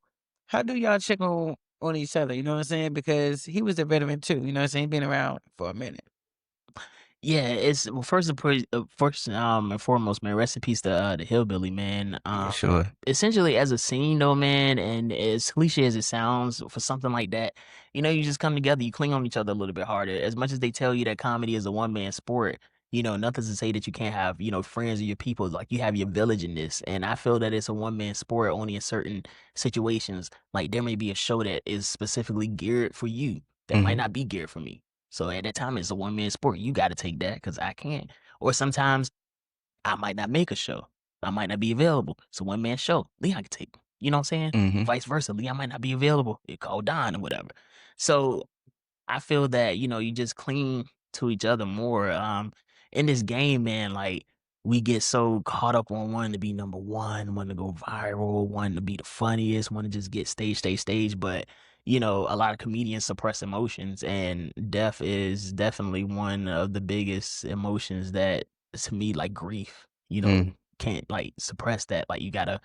do y'all check on each other, you know what I'm saying? Because he was a veteran too, you know what I'm saying? Been around for a minute. Yeah, it's first and foremost, man. Rest in peace to the hillbilly, man. Sure. Essentially, as a scene, though, man, and as cliche as it sounds, for something like that, you just come together, you cling on each other a little bit harder. As much as they tell you that comedy is a one man sport, nothing's to say that you can't have friends or your people. Like you have your village in this, and I feel that it's a one man sport only in certain situations. Like there may be a show that is specifically geared for you that might not be geared for me. So at that time, it's a one man sport. You got to take that because I can't. Or sometimes I might not make a show. I might not be available. It's a one man show. Leon can take. You know what I'm saying? Vice versa. Leon might not be available. You call Don or whatever. So I feel that you just cling to each other more. In this game, man, like we get so caught up on wanting to be number one, wanting to go viral, wanting to be the funniest, want to just get stage. But a lot of comedians suppress emotions, and death is definitely one of the biggest emotions that, to me, like grief. Can't like suppress that. Like you gotta,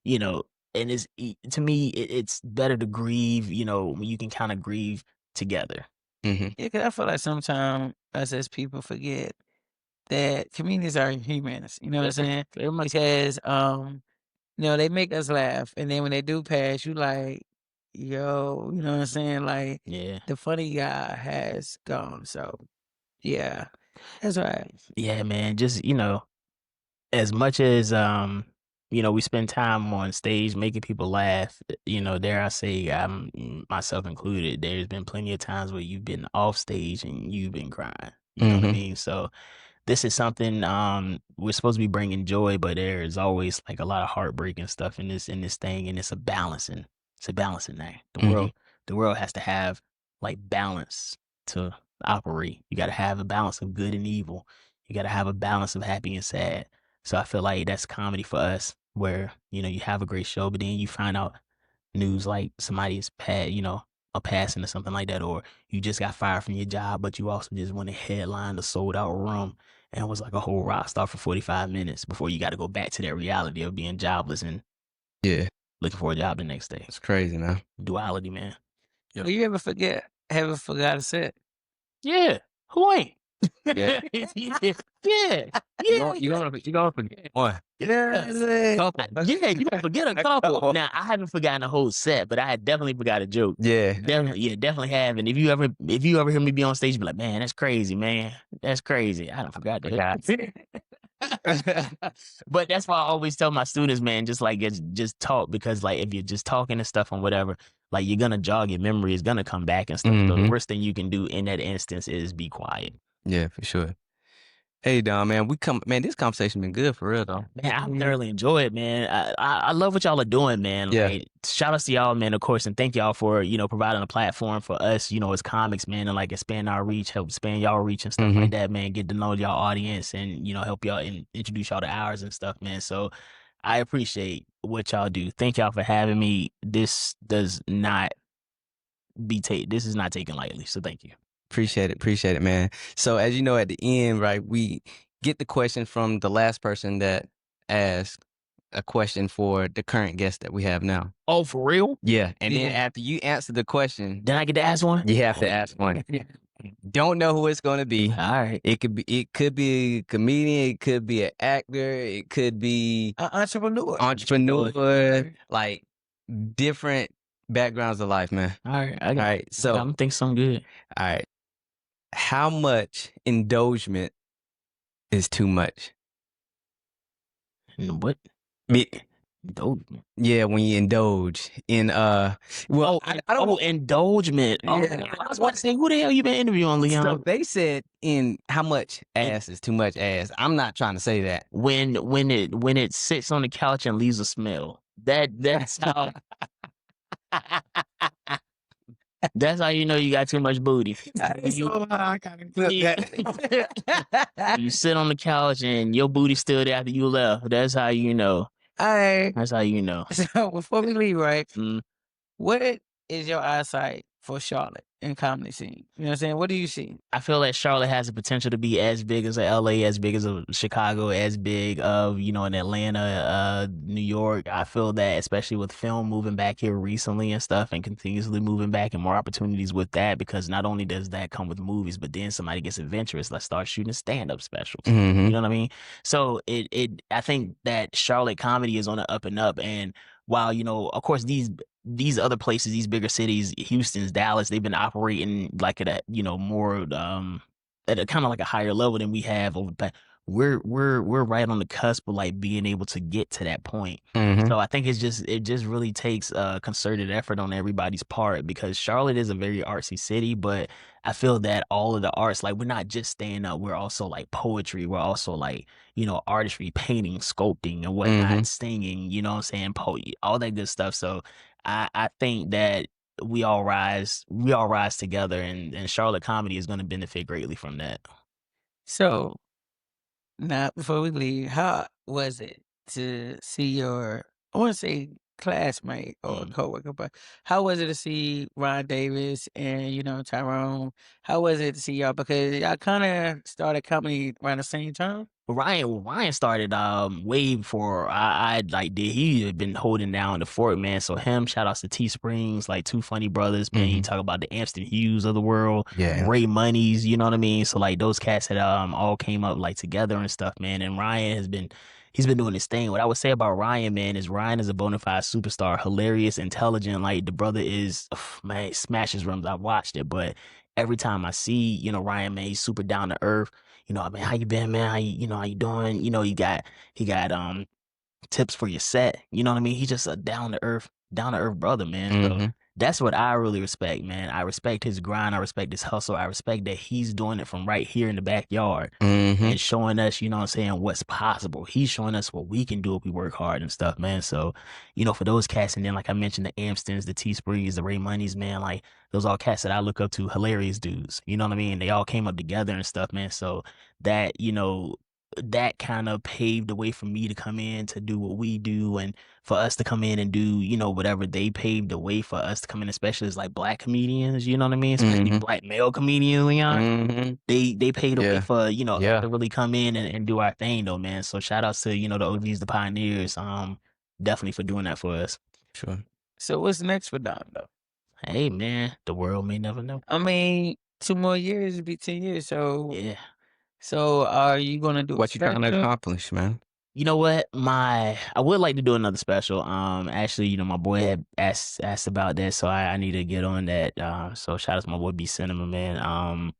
and to me, it's better to grieve. When you can kind of grieve together. Yeah, because I feel like sometimes us as people forget that comedians are humans. You know what I'm saying? Very much. Because they make us laugh, and then when they do pass, you like, yo, you know what I'm saying? Like, Yeah. the funny guy has gone. So, yeah, that's right. Yeah, man. Just as much as we spend time on stage making people laugh, dare I say, myself included, there's been plenty of times where you've been off stage and you've been crying. You know what I mean? So this is something we're supposed to be bringing joy, but there is always like a lot of heartbreak and stuff in this thing, and it's a balancing act. The world has to have like balance to operate. You got to have a balance of good and evil. You got to have a balance of happy and sad. So I feel like that's comedy for us, where you have a great show, but then you find out news like somebody's a passing or something like that, or you just got fired from your job, but you also just went and headlined a sold out room and was like a whole rock star for 45 minutes before you got to go back to that reality of being jobless and looking for a job the next day. It's crazy, man. Duality, man. Well, you ever forgot a set? Yeah. Who ain't? Yeah. yeah. You gonna forget one. Yeah, Yeah, you gonna forget a couple. Now I haven't forgotten a whole set, but I had definitely forgot a joke. Yeah. Definitely have. And if you ever hear me be on stage, be like, man, that's crazy, man. That's crazy. I don't forgot that. But that's why I always tell my students, man, just talk, because like if you're just talking and stuff and whatever, like you're gonna jog your memory, it's gonna come back and stuff. So the worst thing you can do in that instance is be quiet. Yeah, for sure. Hey, Don, man, this conversation been good for real, though. Man, I thoroughly enjoy it, man. I love what y'all are doing, man. Yeah. Like, shout outs to y'all, man, of course, and thank y'all for, providing a platform for us, as comics, man, and like expand our reach, help expand y'all reach and stuff like that, man. Get to know y'all audience and, help y'all and introduce y'all to ours and stuff, man. So I appreciate what y'all do. Thank y'all for having me. This is not taken lightly. So thank you. Appreciate it, man. So as you know, at the end, right, we get the question from the last person that asked a question for the current guest that we have now. Oh, for real? Yeah. And then after you answer the question, then I get to ask one? You have to ask one. Don't know who it's going to be. All right. It could be a comedian, it could be an actor, it could be an entrepreneur, like different backgrounds of life, man. All right. All right. So I'm thinking something good. All right. How much indulgement is too much? What? Indulgement. Yeah, when you indulge in I don't know. Indulgement. Yeah. I was about to say, who the hell you been interviewing, Leon? So they said in how much ass is too much ass. I'm not trying to say that. When it sits on the couch and leaves a smell. That's how that's how you know you got too much booty. You sit on the couch and your booty still there after you left. That's how you know. All right. That's how you know. So before we leave, right? What is your eyesight for Charlotte in comedy scene? You know what I'm saying? What do you see? I feel like Charlotte has the potential to be as big as LA, as big as Chicago, as big of, in Atlanta, New York. I feel that, especially with film moving back here recently and stuff, and continuously moving back, and more opportunities with that, because not only does that come with movies, but then somebody gets adventurous. Let's start shooting stand-up specials. You know what I mean? So I think that Charlotte comedy is on the up and up. And while, of course, these other places, these bigger cities, Houston's, Dallas, they've been operating like at a, more at a kind of like a higher level than we have over the past. We're right on the cusp of like being able to get to that point. So I think it just really takes a concerted effort on everybody's part, because Charlotte is a very artsy city, but I feel that all of the arts, like, we're not just stand up, we're also like poetry, we're also like, artistry, painting, sculpting and whatnot, singing, you know what I'm saying, all that good stuff. So I think that we all rise together, and Charlotte comedy is going to benefit greatly from that. So now, before we leave, how was it to see your, I want to say classmate or coworker, but how was it to see Ron Davis and, Tyrone? How was it to see y'all? Because y'all kind of started comedy around the same time. Ryan started way before I did. He had been holding down the fort, man. So him, shout outs to T Springs, like Two Funny Brothers, man. You talk about the Amston Hughes of the world, Ray Monies, you know what I mean? So like those cats that all came up like together and stuff, man. And Ryan he's been doing his thing. What I would say about Ryan, man, is Ryan is a bona fide superstar, hilarious, intelligent. Like, the brother is, man, smashes rooms. I've watched it, but every time I see, Ryan, man, he's super down to earth. I mean, how you been, man? How you doing? He got tips for your set. You know what I mean? He's just a down to earth brother, man. So that's what I really respect, man. I respect his grind. I respect his hustle. I respect that he's doing it from right here in the backyard and showing us, you know what I'm saying, what's possible. He's showing us what we can do if we work hard and stuff, man. So, for those cats, and then like I mentioned, the Amstons, the T Sprees, the Ray Monies, man, like those all cats that I look up to, hilarious dudes. You know what I mean? They all came up together and stuff, man. So that, that kind of paved the way for me to come in to do what we do, and for us to come in and do, whatever. They paved the way for us to come in, especially as like black comedians, you know what I mean? Especially black male comedians, Leon. They paved the way for, us to really come in and do our thing, though, man. So shout outs to, the OGs, the pioneers, definitely for doing that for us. Sure. So what's next for Don, though? Hey, man, the world may never know. I mean, 2 more years would be 10 years, so yeah. So are you gonna do what you trying to accomplish, man? You know what? I would like to do another special. Actually, my boy had asked about that, so I need to get on that. So shout out to my boy B Cinema, man.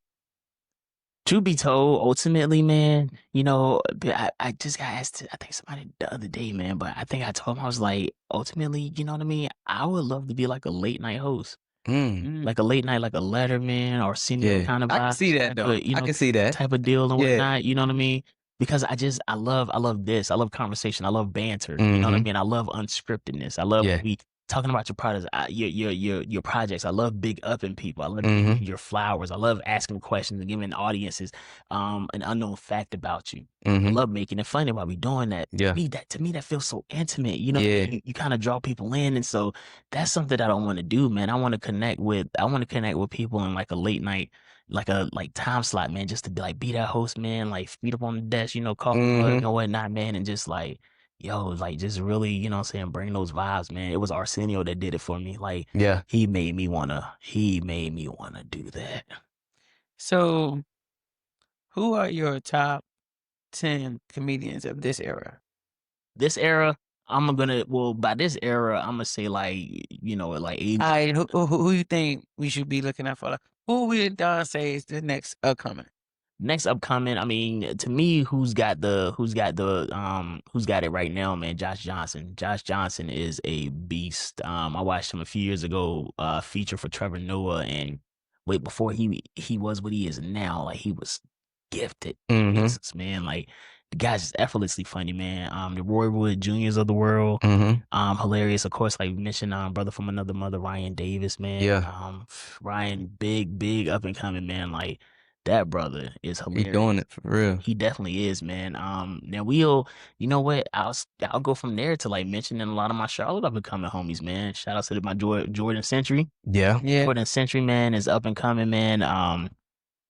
Truth be told, ultimately, man, I just got asked, I think somebody the other day, man, but I think I told him, I was like, ultimately, you know what I mean? I would love to be like a late night host. Like a late night, like a Letterman or Arsenio kind of I can vibe, see that type though. of, I can see that. type of deal and Yeah. whatnot. You know what I mean? Because I love this. I love conversation. I love banter. You know what I mean? I love unscriptedness. I love we talking about your products, your projects. I love big upping people. I love giving your flowers. I love asking questions and giving audiences an unknown fact about you. I love making it funny while we doing that. Yeah. To me that feels so intimate. You know, what I mean? You kind of draw people in, and so that's something that I want to do, man. I want to connect with people in like a late night, like time slot, man, just to be that host, man, like feet up on the desk, coffee mug and whatnot, man, and just like, yo, like just really, you know what I'm saying, bring those vibes, man. It was Arsenio that did it for me. Like, he made me wanna do that. So, who are your top 10 comedians of this era? This era, by this era, I'm gonna say like 80. All right, who you think we should be looking out for? Like, who would Don say is the next upcoming? Next upcoming, I mean, to me, who's got it right now, man? Josh Johnson. Josh Johnson is a beast. I watched him a few years ago, feature for Trevor Noah, and before he was what he is now, like he was gifted. Jesus, man, like the guy's just effortlessly funny, man. The Roy Wood Juniors of the world, hilarious. Of course, like we mentioned, brother from another mother, Ryan Davis, man. Yeah. Ryan, big up and coming, man. Like, that brother is hilarious. He doing it for real. He definitely is, man. Now you know what? I'll go from there to like mentioning a lot of my Charlotte up and coming homies, man. Shout out to my Jordan Century. Yeah. Jordan Century, man, is up and coming, man.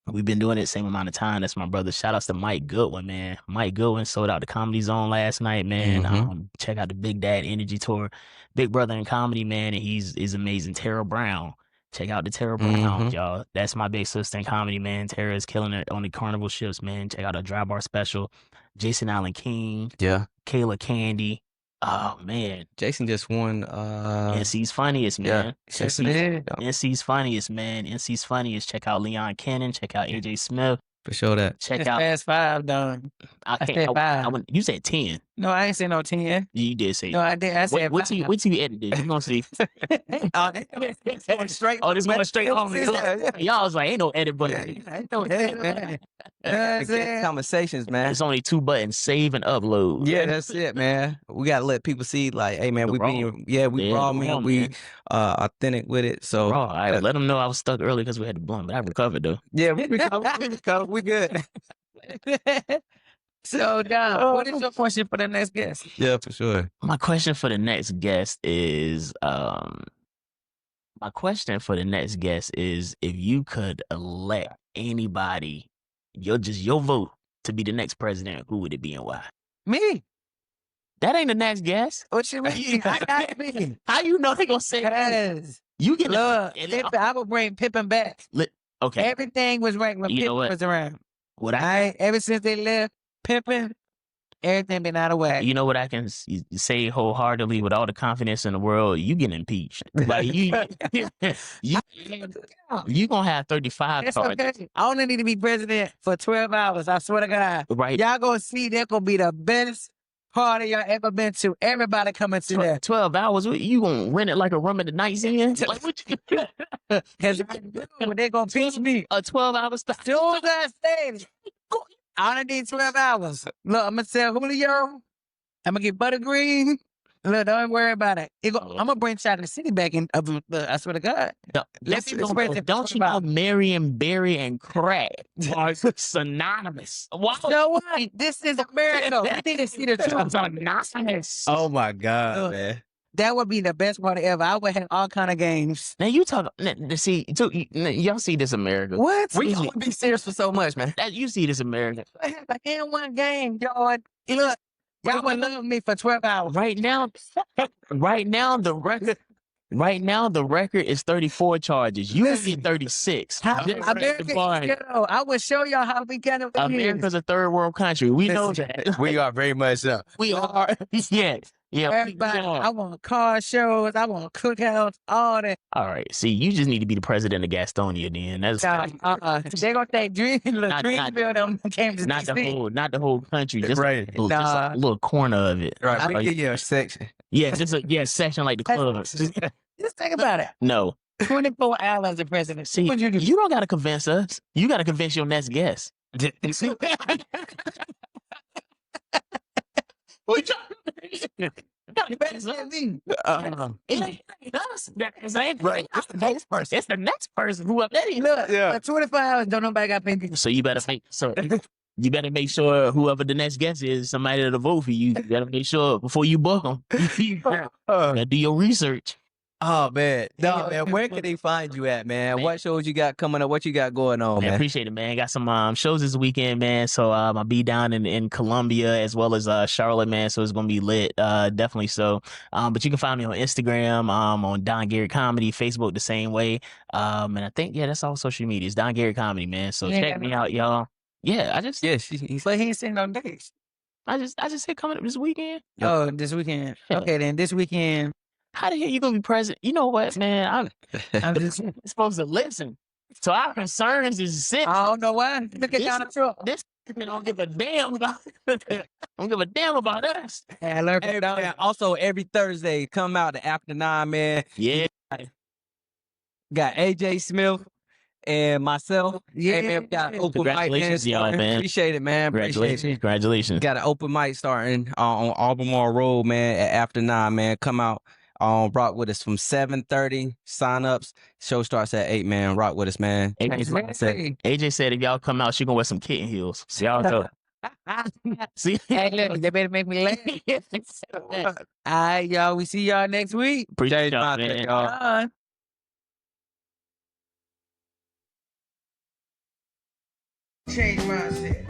We've been doing it the same amount of time. That's my brother. Shout outs to Mike Goodwin, man. Mike Goodwin sold out the Comedy Zone last night, man. Check out the Big Dad Energy Tour. Big brother in comedy, man, and he's amazing. Tara Brown. Check out the Tara Brown, y'all. That's my big sister in comedy, man. Tara is killing it on the Carnival ships, man. Check out her Dry Bar special. Jason Allen King. Yeah. Kayla Candy. Oh, man. Jason just won. NC's funniest, man. NC's funniest, man. NC's funniest. Check out Leon Cannon. Check out AJ Smith. For sure that. Check out. Fast 5, Don. I said 5. You said 10. No, I ain't say no 10. You did say. No, I did. I said wait till you edit this. You gonna see. Going straight. Oh, this going straight on me. Y'all was like, ain't no edit button. Ain't no edit, man. You know what I'm saying? Conversations, man. It's only 2 buttons: save and upload. Yeah, that's it, man. We gotta let people see, like, hey, man, we raw, man. We authentic with it. So, raw. I let them know I was stuck early because we had the blunt, but I recovered though. Yeah, we recovered. We good. So, Don, what is your question for the next guest? Yeah, for sure. My question for the next guest is, if you could elect anybody, your vote to be the next president, who would it be and why? Me. That ain't the next guest. What you mean? I got me. How you know they gonna say that? You get I will bring Pippin back. Okay. Everything was right when Pippin was around. Ever since they left Pippin, everything been out of whack. You know what I can say wholeheartedly with all the confidence in the world? You get impeached. Like you gonna have 35 charges. Okay. I only need to be president for 12 hours. I swear to God. Right. Y'all gonna see that gonna be the best party y'all ever been to. Everybody coming to that. 12 hours? You gonna rent it like a room at the Night's Inn? Like what you Because they're gonna pinch me. A 12-hour stop. Still that stage. I only need 12 hours. Look, I'm gonna tell Julio. I'm gonna get buttergreen. Look, don't worry about it. I'm gonna bring Chocolate City back in. I swear to God. Don't you know Marion Berry and crack are synonymous? Wow. You know what? This is America. We need to see the truth. Synonymous. Oh my God, man. That would be the best party ever. I would have all kind of games. Now you talk. See, y'all see this America? What? We can be serious for so much, man. You see this America? I have an N1 game, y'all. Look, y'all would love me for 12 hours. Right now, the record is 34 charges. You get 36. I will show y'all how we get it. America's a third world country. We know that. We are very much so. We are. Yeah. Yeah. Everybody, I want car shows, I want cookouts, all that. All right. See, you just need to be the president of Gastonia then. That's They gonna think Dreamville came to not DC. not the whole country. Just, Right. just a little corner of it. Right. We Like, give you a section. yeah, just a section like the clubs. Just think about it. No. 24 hours of president. See, What you do? you don't gotta convince us. You gotta convince your next guest. What you You better say me. it ain't us. It ain't right. It's the next person. It's the next person who updated. Look, Yeah. for 24 hours, don't nobody got paid. So you better make sure whoever the next guest is, somebody that'll vote for you. You gotta make sure before you book them. You gotta do your research. Oh man, no man. Where can they find you at, man? What shows you got coming up? What you got going on, Man, man? appreciate it, man. Got some shows this weekend, man. So I'll be down in Columbia as well as Charlotte, man. So it's gonna be lit, definitely. So, but you can find me on Instagram, on Don Garrett Comedy, Facebook the same way. And I think that's all social media. It's Don Garrett Comedy, man. So check me out, y'all. Yeah, He's But he ain't sitting on days. I just said coming up this weekend. Oh, this weekend. Yeah. Okay, then this weekend. How the hell you gonna be president? You know what, man? I'm just supposed to listen. So our concerns is sick. I don't know why. Look at This- Donald Trump. This man don't give a damn about. Don't give a damn about us. I learned from Hey, Donald. man, also, every Thursday, come out to After 9, man. Yeah. Got AJ Smith and myself. Yeah. Hey, man, we got an open mic. Congratulations, y'all, man. Appreciate it, man. Appreciate it. Congratulations. Got an open mic starting on Albemarle Road, man, at After 9, man. Come out, rock with us from 7:30. Sign-ups. Show starts at 8, man. Rock with us, man. AJ said if y'all come out, she gonna wear some kitten heels. So y'all know. See? Hey, look, they better make me laugh. All right, y'all. We see y'all next week. Appreciate y'all, Mindset, man. y'all. Bye. Change mindset.